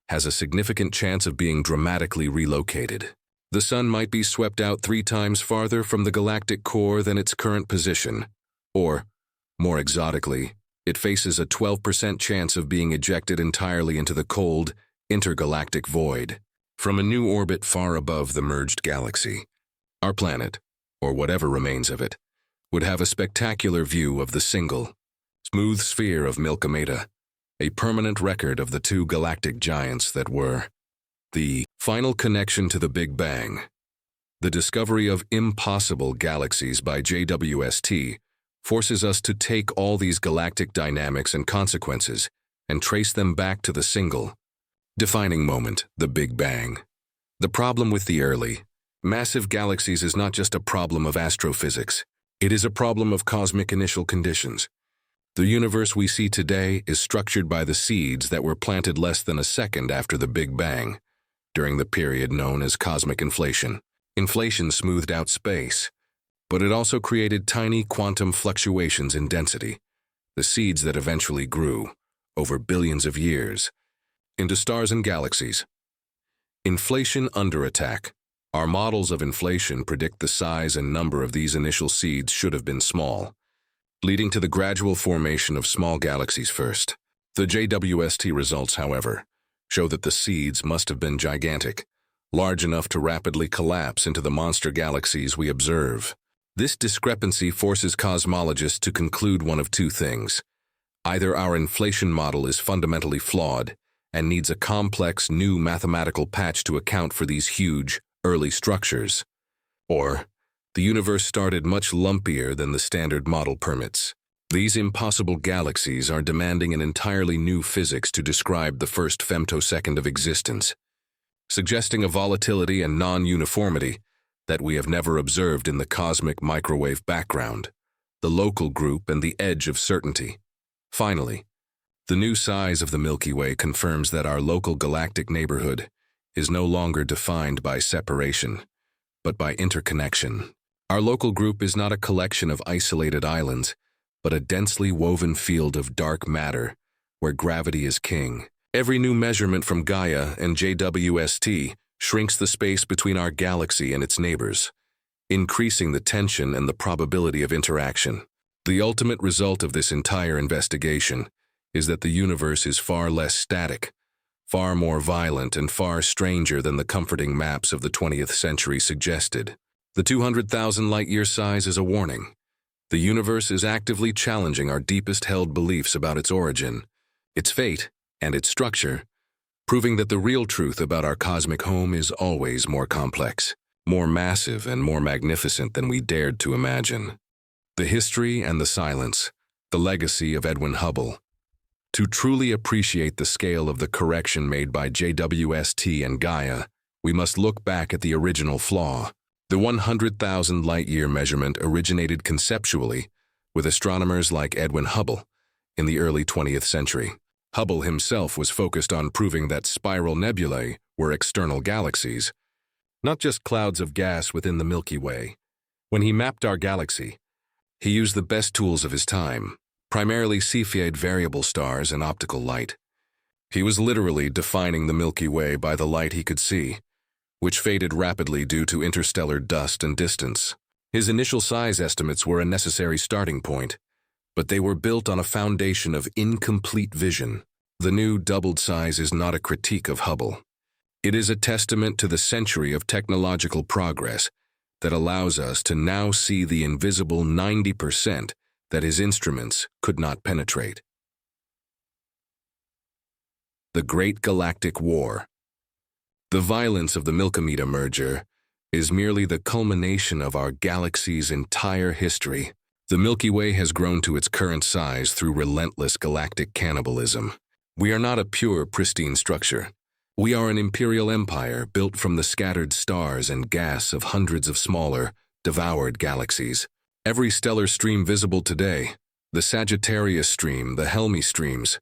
has a significant chance of being dramatically relocated. The Sun might be swept out 3 times farther from the galactic core than its current position, or, more exotically, it faces a 12% chance of being ejected entirely into the cold, intergalactic void from a new orbit far above the merged galaxy. Our planet, or whatever remains of it, would have a spectacular view of the single, smooth sphere of Milkomeda, a permanent record of the 2 galactic giants that were the final connection to the Big Bang. The discovery of impossible galaxies by JWST forces us to take all these galactic dynamics and consequences and trace them back to the single, defining moment, the Big Bang. The problem with the early, massive galaxies is not just a problem of astrophysics. It is a problem of cosmic initial conditions. The universe we see today is structured by the seeds that were planted less than a second after the Big Bang, during the period known as cosmic inflation. Inflation smoothed out space, but it also created tiny quantum fluctuations in density, the seeds that eventually grew, over billions of years, into stars and galaxies. Inflation under attack. Our models of inflation predict the size and number of these initial seeds should have been small, leading to the gradual formation of small galaxies first. The JWST results, however, show that the seeds must have been gigantic, large enough to rapidly collapse into the monster galaxies we observe. This discrepancy forces cosmologists to conclude one of 2 things. Either our inflation model is fundamentally flawed and needs a complex new mathematical patch to account for these huge, early structures, or the universe started much lumpier than the standard model permits. These impossible galaxies are demanding an entirely new physics to describe the first femtosecond of existence, suggesting a volatility and non-uniformity that we have never observed in the cosmic microwave background, the local group and the edge of certainty. Finally, the new size of the Milky Way confirms that our local galactic neighborhood is no longer defined by separation, but by interconnection. Our local group is not a collection of isolated islands, but a densely woven field of dark matter where gravity is king. Every new measurement from Gaia and JWST shrinks the space between our galaxy and its neighbors, increasing the tension and the probability of interaction. The ultimate result of this entire investigation is that the universe is far less static, far more violent and far stranger than the comforting maps of the 20th century suggested. The 200,000 light-year size is a warning. The universe is actively challenging our deepest held beliefs about its origin, its fate, and its structure, proving that the real truth about our cosmic home is always more complex, more massive and more magnificent than we dared to imagine. The history and the silence, the legacy of Edwin Hubble. To truly appreciate the scale of the correction made by JWST and Gaia, we must look back at the original flaw. The 100,000 light-year measurement originated conceptually with astronomers like Edwin Hubble in the early 20th century. Hubble himself was focused on proving that spiral nebulae were external galaxies, not just clouds of gas within the Milky Way. When he mapped our galaxy, he used the best tools of his time, primarily Cepheid variable stars and optical light. He was literally defining the Milky Way by the light he could see, which faded rapidly due to interstellar dust and distance. His initial size estimates were a necessary starting point, but they were built on a foundation of incomplete vision. The new doubled size is not a critique of Hubble. It is a testament to the century of technological progress that allows us to now see the invisible 90% that his instruments could not penetrate. The Great Galactic War. The violence of the Milkomeda merger is merely the culmination of our galaxy's entire history. The Milky Way has grown to its current size through relentless galactic cannibalism. We are not a pure, pristine structure. We are an imperial empire built from the scattered stars and gas of hundreds of smaller, devoured galaxies. Every stellar stream visible today, the Sagittarius stream, the Helmi streams,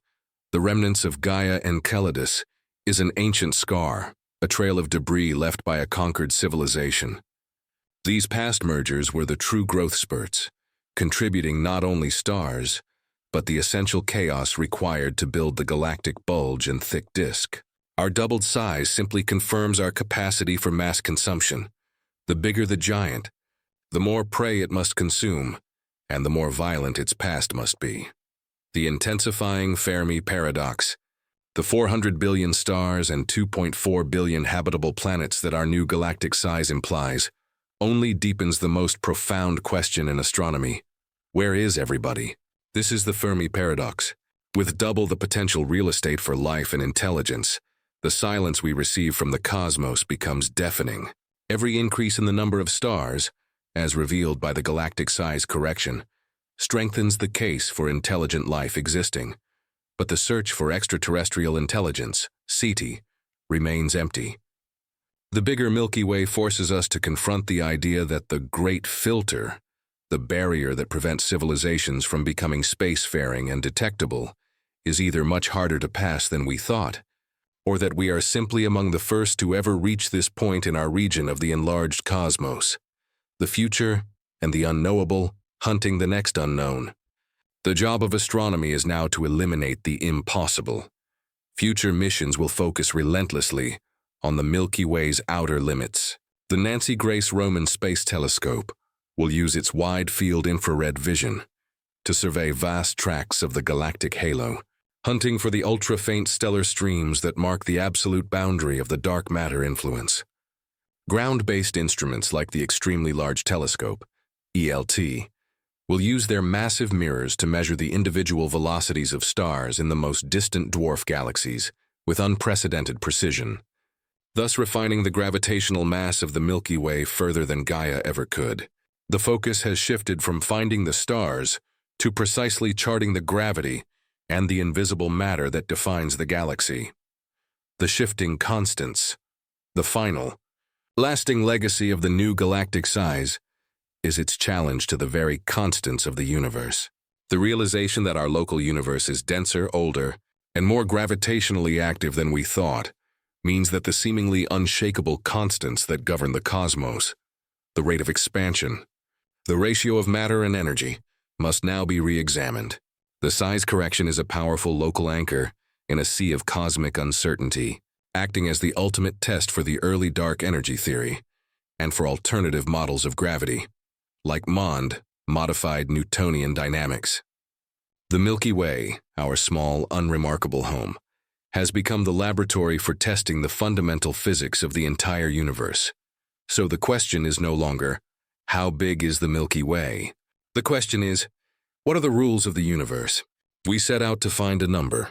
the remnants of Gaia and Enceladus, is an ancient scar, a trail of debris left by a conquered civilization. These past mergers were the true growth spurts, contributing not only stars, but the essential chaos required to build the galactic bulge and thick disk. Our doubled size simply confirms our capacity for mass consumption. The bigger the giant, the more prey it must consume, and the more violent its past must be. The intensifying Fermi paradox. The 400 billion stars and 2.4 billion habitable planets that our new galactic size implies only deepens the most profound question in astronomy. Where is everybody? This is the Fermi paradox. With double the potential real estate for life and intelligence, the silence we receive from the cosmos becomes deafening. Every increase in the number of stars, as revealed by the galactic size correction, strengthens the case for intelligent life existing. But the search for extraterrestrial intelligence, CT, remains empty. The bigger Milky Way forces us to confront the idea that the Great Filter, the barrier that prevents civilizations from becoming spacefaring and detectable, is either much harder to pass than we thought, or that we are simply among the first to ever reach this point in our region of the enlarged cosmos. The future and the unknowable hunting the next unknown. The job of astronomy is now to eliminate the impossible. Future missions will focus relentlessly on the Milky Way's outer limits. The Nancy Grace Roman Space Telescope will use its wide-field infrared vision to survey vast tracts of the galactic halo, hunting for the ultra-faint stellar streams that mark the absolute boundary of the dark matter influence. Ground-based instruments like the Extremely Large Telescope, ELT, will use their massive mirrors to measure the individual velocities of stars in the most distant dwarf galaxies with unprecedented precision, thus refining the gravitational mass of the Milky Way further than Gaia ever could. The focus has shifted from finding the stars to precisely charting the gravity and the invisible matter that defines the galaxy. The shifting constants, the final, lasting legacy of the new galactic size, is its challenge to the very constants of the universe. The realization that our local universe is denser, older, and more gravitationally active than we thought means that the seemingly unshakable constants that govern the cosmos, the rate of expansion, the ratio of matter and energy, must now be re-examined. The size correction is a powerful local anchor in a sea of cosmic uncertainty, acting as the ultimate test for the early dark energy theory and for alternative models of gravity, like MOND, modified Newtonian dynamics. The Milky Way, our small, unremarkable home, has become the laboratory for testing the fundamental physics of the entire universe. So the question is no longer, how big is the Milky Way? The question is, what are the rules of the universe? We set out to find a number,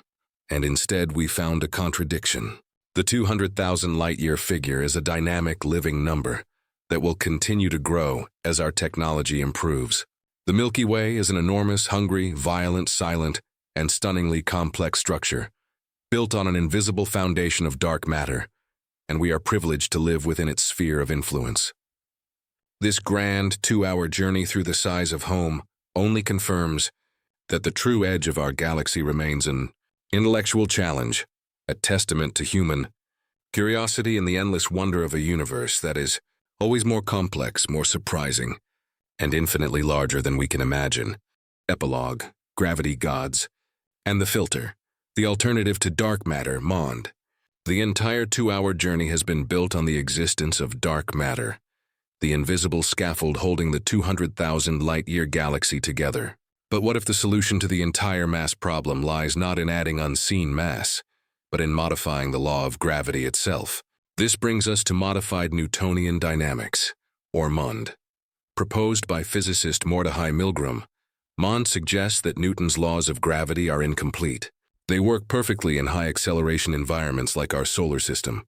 and instead we found a contradiction. The 200,000 light-year figure is a dynamic, living number that will continue to grow as our technology improves. The Milky Way is an enormous, hungry, violent, silent, and stunningly complex structure, built on an invisible foundation of dark matter, and we are privileged to live within its sphere of influence. This grand 2-hour journey through the size of home only confirms that the true edge of our galaxy remains an intellectual challenge, a testament to human curiosity and the endless wonder of a universe that is always more complex, more surprising, and infinitely larger than we can imagine. Epilogue, Gravity Gods, and the Filter, the alternative to dark matter, MOND. The entire 2-hour journey has been built on the existence of dark matter, the invisible scaffold holding the 200,000 light-year galaxy together. But what if the solution to the entire mass problem lies not in adding unseen mass, but in modifying the law of gravity itself? This brings us to modified Newtonian dynamics, or MOND. Proposed by physicist Mordechai Milgram, MOND suggests that Newton's laws of gravity are incomplete. They work perfectly in high-acceleration environments like our solar system,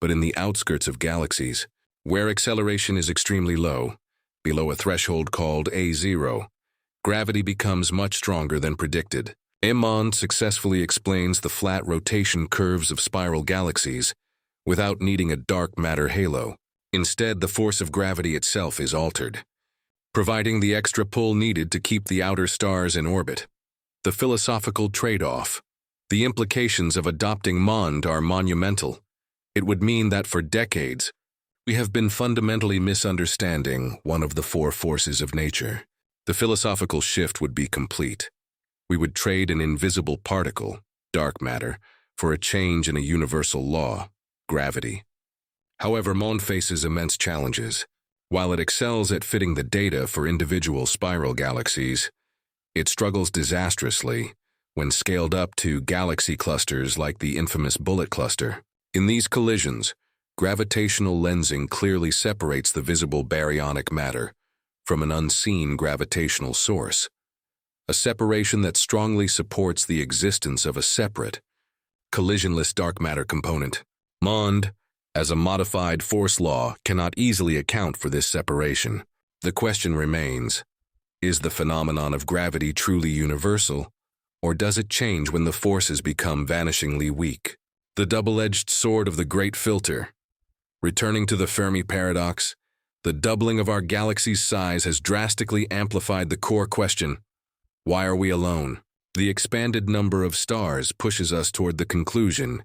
but in the outskirts of galaxies, where acceleration is extremely low, below a threshold called A0, gravity becomes much stronger than predicted. MOND successfully explains the flat rotation curves of spiral galaxies without needing a dark matter halo. Instead, the force of gravity itself is altered, providing the extra pull needed to keep the outer stars in orbit. The philosophical trade-off. The implications of adopting MOND are monumental. It would mean that for decades, we have been fundamentally misunderstanding one of the 4 forces of nature. The philosophical shift would be complete. We would trade an invisible particle, dark matter, for a change in a universal law, gravity. However, MOND faces immense challenges. While it excels at fitting the data for individual spiral galaxies, it struggles disastrously when scaled up to galaxy clusters like the infamous bullet cluster. In these collisions, gravitational lensing clearly separates the visible baryonic matter from an unseen gravitational source, a separation that strongly supports the existence of a separate, collisionless dark matter component. MOND, as a modified force law, cannot easily account for this separation. The question remains, is the phenomenon of gravity truly universal, or does it change when the forces become vanishingly weak? The double-edged sword of the great filter. Returning to the Fermi paradox, the doubling of our galaxy's size has drastically amplified the core question: why are we alone? The expanded number of stars pushes us toward the conclusion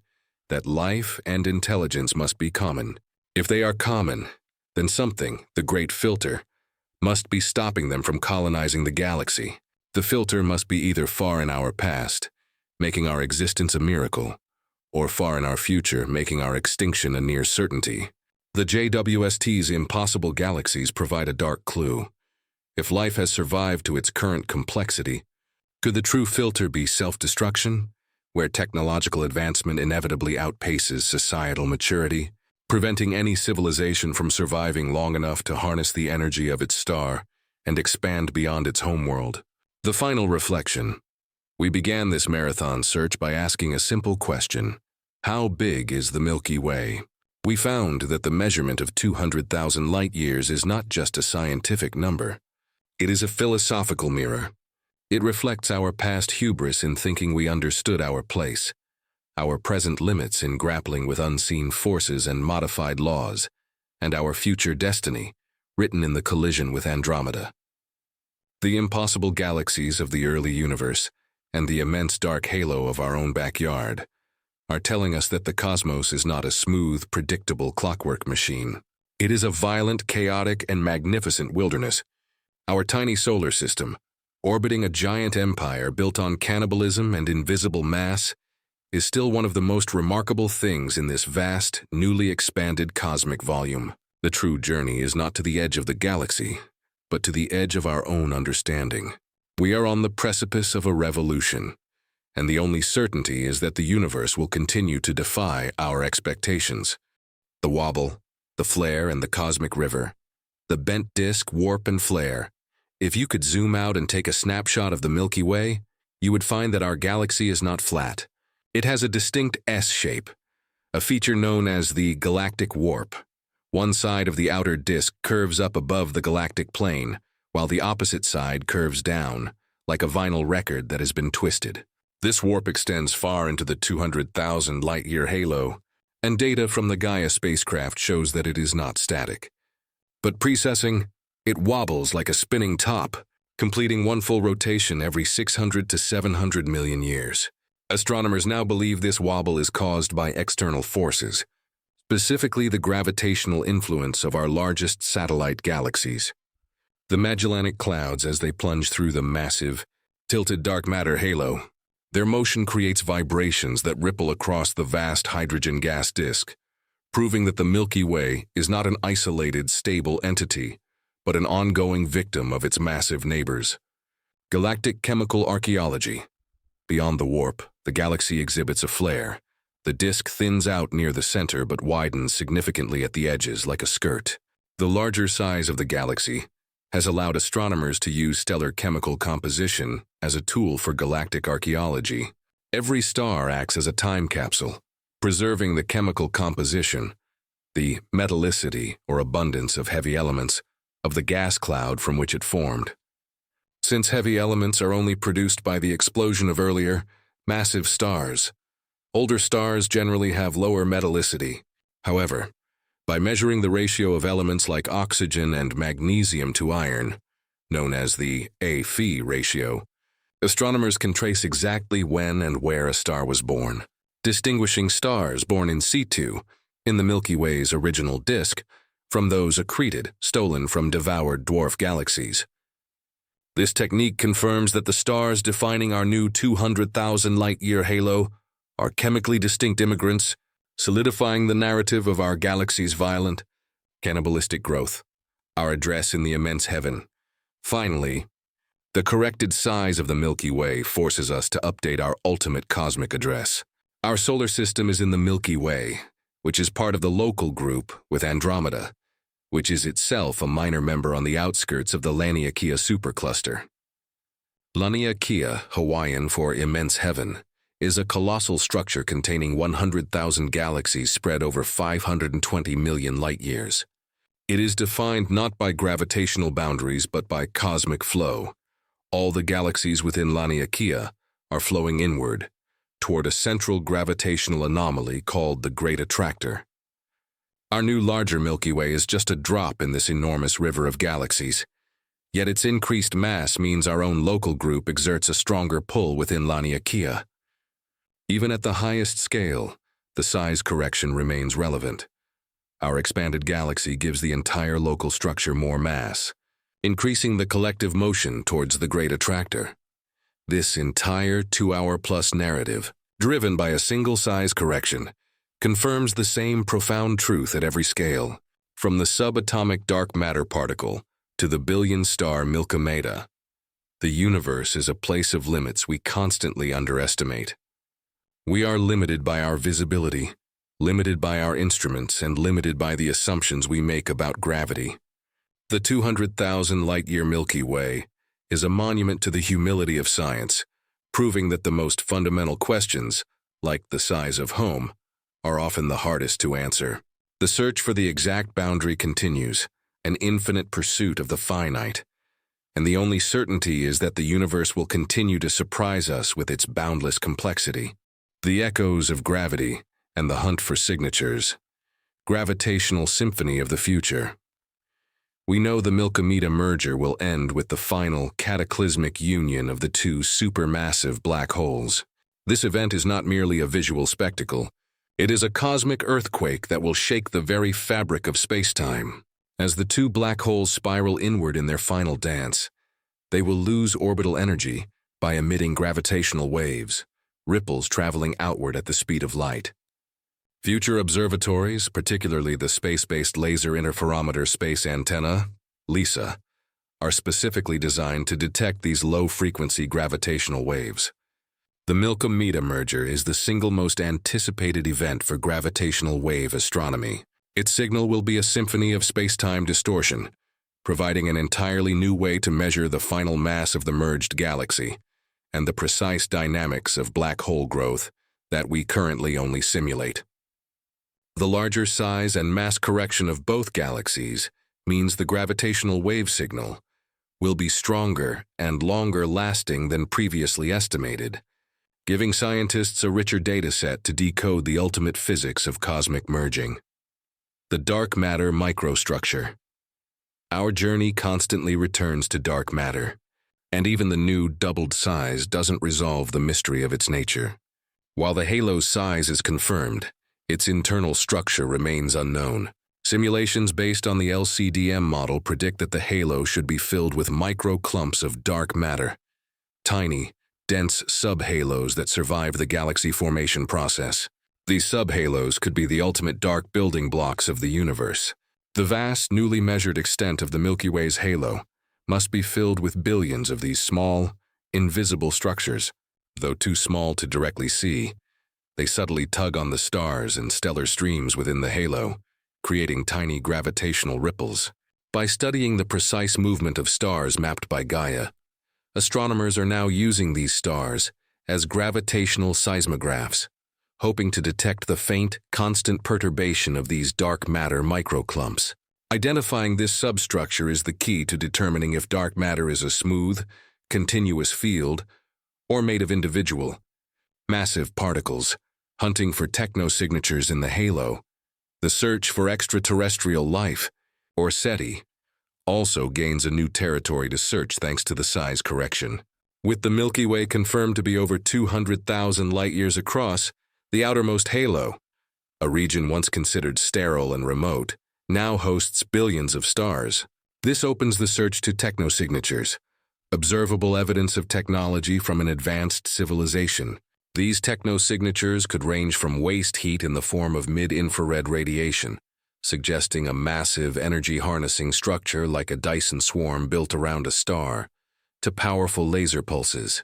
that life and intelligence must be common. If they are common, then something, the great filter, must be stopping them from colonizing the galaxy. The filter must be either far in our past, making our existence a miracle, or far in our future, making our extinction a near certainty. The JWST's impossible galaxies provide a dark clue. If life has survived to its current complexity, could the true filter be self-destruction, where technological advancement inevitably outpaces societal maturity, preventing any civilization from surviving long enough to harness the energy of its star and expand beyond its homeworld? The final reflection. We began this marathon search by asking a simple question: how big is the Milky Way? We found that the measurement of 200,000 light-years is not just a scientific number. It is a philosophical mirror. It reflects our past hubris in thinking we understood our place, our present limits in grappling with unseen forces and modified laws, and our future destiny, written in the collision with Andromeda. The impossible galaxies of the early universe and the immense dark halo of our own backyard are telling us that the cosmos is not a smooth, predictable clockwork machine. It is a violent, chaotic, and magnificent wilderness. Our tiny solar system, orbiting a giant empire built on cannibalism and invisible mass, is still one of the most remarkable things in this vast, newly expanded cosmic volume. The true journey is not to the edge of the galaxy, but to the edge of our own understanding. We are on the precipice of a revolution, and the only certainty is that the universe will continue to defy our expectations. The wobble, the flare, and the cosmic river, the bent disk, warp, and flare. If you could zoom out and take a snapshot of the Milky Way, you would find that our galaxy is not flat. It has a distinct S shape, a feature known as the galactic warp. One side of the outer disk curves up above the galactic plane, while the opposite side curves down, like a vinyl record that has been twisted. This warp extends far into the 200,000 light-year halo, and data from the Gaia spacecraft shows that it is not static. But precessing, it wobbles like a spinning top, completing one full rotation every 600 to 700 million years. Astronomers now believe this wobble is caused by external forces, specifically the gravitational influence of our largest satellite galaxies. The Magellanic Clouds, as they plunge through the massive, tilted dark matter halo, their motion creates vibrations that ripple across the vast hydrogen gas disk, proving that the Milky Way is not an isolated, stable entity, but an ongoing victim of its massive neighbors. Galactic chemical archaeology. Beyond the warp, the galaxy exhibits a flare. The disk thins out near the center but widens significantly at the edges like a skirt. The larger size of the galaxy has allowed astronomers to use stellar chemical composition as a tool for galactic archaeology. Every star acts as a time capsule, preserving the chemical composition, the metallicity or abundance of heavy elements, of the gas cloud from which it formed. Since heavy elements are only produced by the explosion of earlier, massive stars, older stars generally have lower metallicity. However, by measuring the ratio of elements like oxygen and magnesium to iron, known as the A-Phi ratio, astronomers can trace exactly when and where a star was born, distinguishing stars born in situ, in the Milky Way's original disk, from those accreted, stolen from devoured dwarf galaxies. This technique confirms that the stars defining our new 200,000 light-year halo are chemically distinct immigrants, solidifying the narrative of our galaxy's violent, cannibalistic growth, our address in the immense heaven. Finally, the corrected size of the Milky Way forces us to update our ultimate cosmic address. Our solar system is in the Milky Way, which is part of the local group with Andromeda, which is itself a minor member on the outskirts of the Laniakea supercluster. Laniakea, Hawaiian for immense heaven, is a colossal structure containing 100,000 galaxies spread over 520 million light-years. It is defined not by gravitational boundaries but by cosmic flow. All the galaxies within Laniakea are flowing inward, toward a central gravitational anomaly called the Great Attractor. Our new larger Milky Way is just a drop in this enormous river of galaxies, yet its increased mass means our own local group exerts a stronger pull within Laniakea. Even at the highest scale, the size correction remains relevant. Our expanded galaxy gives the entire local structure more mass, increasing the collective motion towards the Great Attractor. This entire 2-hour-plus narrative, driven by a single size correction, confirms the same profound truth at every scale, from the subatomic dark matter particle to the billion-star Milkomeda. The universe is a place of limits we constantly underestimate. We are limited by our visibility, limited by our instruments, and limited by the assumptions we make about gravity. The 200,000 light-year Milky Way is a monument to the humility of science, proving that the most fundamental questions, like the size of home, are often the hardest to answer. The search for the exact boundary continues, an infinite pursuit of the finite, and the only certainty is that the universe will continue to surprise us with its boundless complexity. The echoes of gravity and the hunt for signatures. Gravitational symphony of the future. We know the Milkomeda merger will end with the final cataclysmic union of the two supermassive black holes. This event is not merely a visual spectacle. It is a cosmic earthquake that will shake the very fabric of space-time. As the two black holes spiral inward in their final dance, they will lose orbital energy by emitting gravitational waves, ripples traveling outward at the speed of light. Future observatories, particularly the Space-Based Laser Interferometer Space Antenna, LISA, are specifically designed to detect these low-frequency gravitational waves. The Milkomeda merger is the single most anticipated event for gravitational wave astronomy. Its signal will be a symphony of space-time distortion, providing an entirely new way to measure the final mass of the merged galaxy and the precise dynamics of black hole growth that we currently only simulate. The larger size and mass correction of both galaxies means the gravitational wave signal will be stronger and longer lasting than previously estimated, giving scientists a richer data set to decode the ultimate physics of cosmic merging. The dark matter microstructure. Our journey constantly returns to dark matter, and even the new doubled size doesn't resolve the mystery of its nature. While the halo's size is confirmed, its internal structure remains unknown. Simulations based on the LCDM model predict that the halo should be filled with micro clumps of dark matter, tiny, dense subhalos that survive the galaxy formation process. These subhalos could be the ultimate dark building blocks of the universe. The vast, newly measured extent of the Milky Way's halo must be filled with billions of these small, invisible structures. Though too small to directly see, they subtly tug on the stars and stellar streams within the halo, creating tiny gravitational ripples. By studying the precise movement of stars mapped by Gaia, astronomers are now using these stars as gravitational seismographs, hoping to detect the faint, constant perturbation of these dark matter microclumps. Identifying this substructure is the key to determining if dark matter is a smooth, continuous field or made of individual, massive particles. Hunting for technosignatures in the halo, the search for extraterrestrial life, or SETI, also gains a new territory to search thanks to the size correction. With the Milky Way confirmed to be over 200,000 light-years across, the outermost halo, a region once considered sterile and remote, now hosts billions of stars. This opens the search to technosignatures, observable evidence of technology from an advanced civilization. These technosignatures could range from waste heat in the form of mid-infrared radiation, suggesting a massive energy-harnessing structure like a Dyson swarm built around a star, to powerful laser pulses.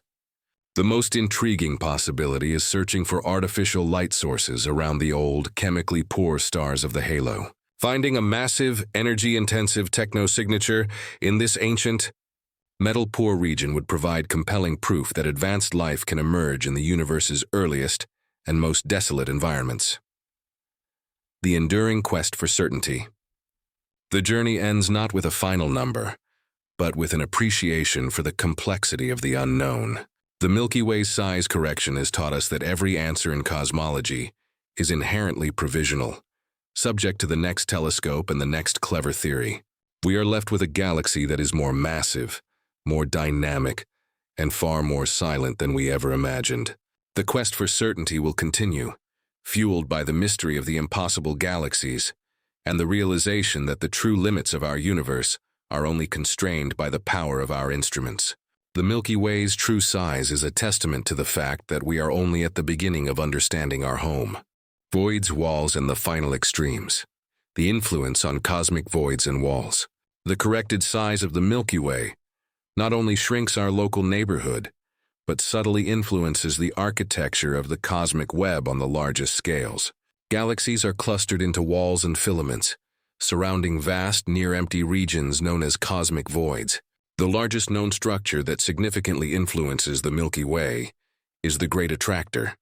The most intriguing possibility is searching for artificial light sources around the old, chemically poor stars of the halo. Finding a massive, energy-intensive technosignature in this ancient, metal-poor region would provide compelling proof that advanced life can emerge in the universe's earliest and most desolate environments. The enduring quest for certainty. The journey ends not with a final number, but with an appreciation for the complexity of the unknown. The Milky Way's size correction has taught us that every answer in cosmology is inherently provisional, subject to the next telescope and the next clever theory. We are left with a galaxy that is more massive, more dynamic, and far more silent than we ever imagined. The quest for certainty will continue, fueled by the mystery of the impossible galaxies and the realization that the true limits of our universe are only constrained by the power of our instruments. The Milky Way's true size is a testament to the fact that we are only at the beginning of understanding our home. Voids, walls, and the final extremes. The influence on cosmic voids and walls. The corrected size of the Milky Way not only shrinks our local neighborhood, but subtly influences the architecture of the cosmic web on the largest scales. Galaxies are clustered into walls and filaments, surrounding vast, near-empty regions known as cosmic voids. The largest known structure that significantly influences the Milky Way is the Great Attractor,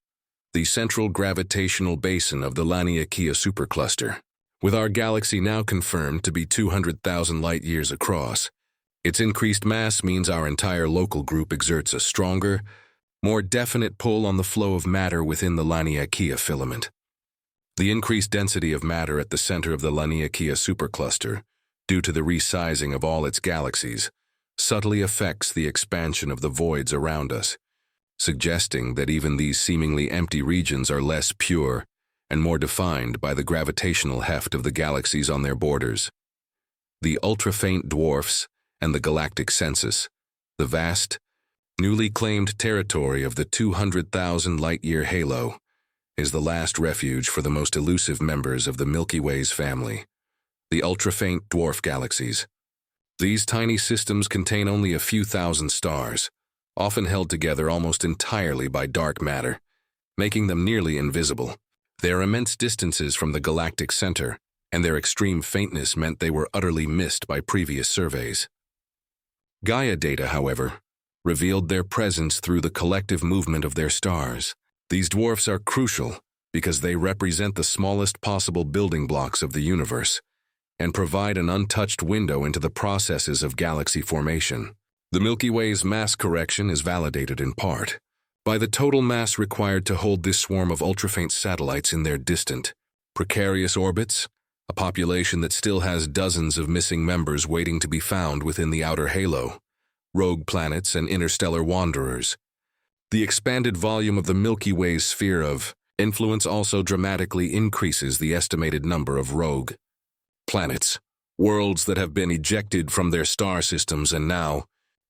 the central gravitational basin of the Laniakea supercluster. With our galaxy now confirmed to be 200,000 light-years across, its increased mass means our entire local group exerts a stronger, more definite pull on the flow of matter within the Laniakea filament. The increased density of matter at the center of the Laniakea supercluster, due to the resizing of all its galaxies, subtly affects the expansion of the voids around us, suggesting that even these seemingly empty regions are less pure and more defined by the gravitational heft of the galaxies on their borders. The ultra-faint dwarfs and the galactic census, the vast, newly claimed territory of the 200,000 light-year halo, is the last refuge for the most elusive members of the Milky Way's family, the ultra-faint dwarf galaxies. These tiny systems contain only a few thousand stars, often held together almost entirely by dark matter, making them nearly invisible. Their immense distances from the galactic center and their extreme faintness meant they were utterly missed by previous surveys. Gaia data, however, revealed their presence through the collective movement of their stars. These dwarfs are crucial because they represent the smallest possible building blocks of the universe and provide an untouched window into the processes of galaxy formation. The Milky Way's mass correction is validated in part by the total mass required to hold this swarm of ultrafaint satellites in their distant, precarious orbits, a population that still has dozens of missing members waiting to be found within the outer halo, rogue planets and interstellar wanderers. The expanded volume of the Milky Way's sphere of influence also dramatically increases the estimated number of rogue planets, worlds that have been ejected from their star systems and now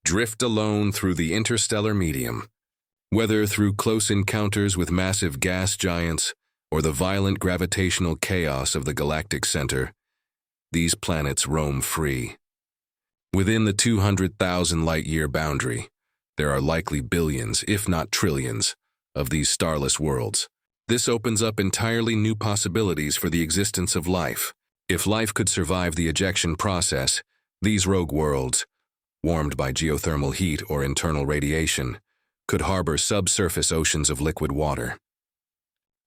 drift alone through the interstellar medium. Whether through close encounters with massive gas giants or the violent gravitational chaos of the galactic center, these planets roam free. Within the 200,000 light-year boundary, there are likely billions, if not trillions, of these starless worlds. This opens up entirely new possibilities for the existence of life. If life could survive the ejection process, these rogue worlds, warmed by geothermal heat or internal radiation, could harbor subsurface oceans of liquid water.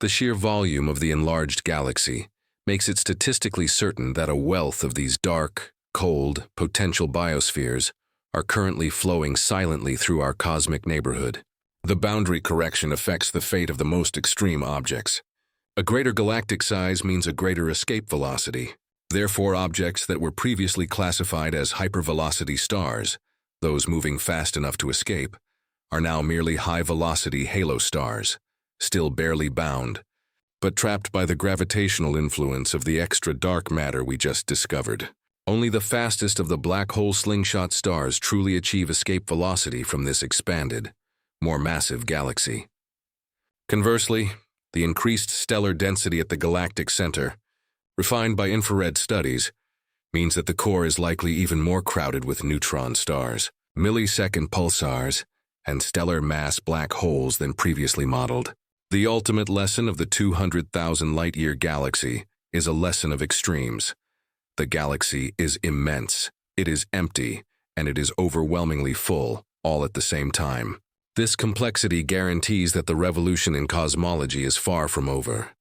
The sheer volume of the enlarged galaxy makes it statistically certain that a wealth of these dark, cold, potential biospheres are currently flowing silently through our cosmic neighborhood. The boundary correction affects the fate of the most extreme objects. A greater galactic size means a greater escape velocity. Therefore, objects that were previously classified as hypervelocity stars, those moving fast enough to escape, are now merely high-velocity halo stars, still barely bound, but trapped by the gravitational influence of the extra dark matter we just discovered. Only the fastest of the black hole slingshot stars truly achieve escape velocity from this expanded, more massive galaxy. Conversely, the increased stellar density at the galactic center, refined by infrared studies, means that the core is likely even more crowded with neutron stars, millisecond pulsars, and stellar mass black holes than previously modeled. The ultimate lesson of the 200,000 light-year galaxy is a lesson of extremes. The galaxy is immense, it is empty, and it is overwhelmingly full, all at the same time. This complexity guarantees that the revolution in cosmology is far from over.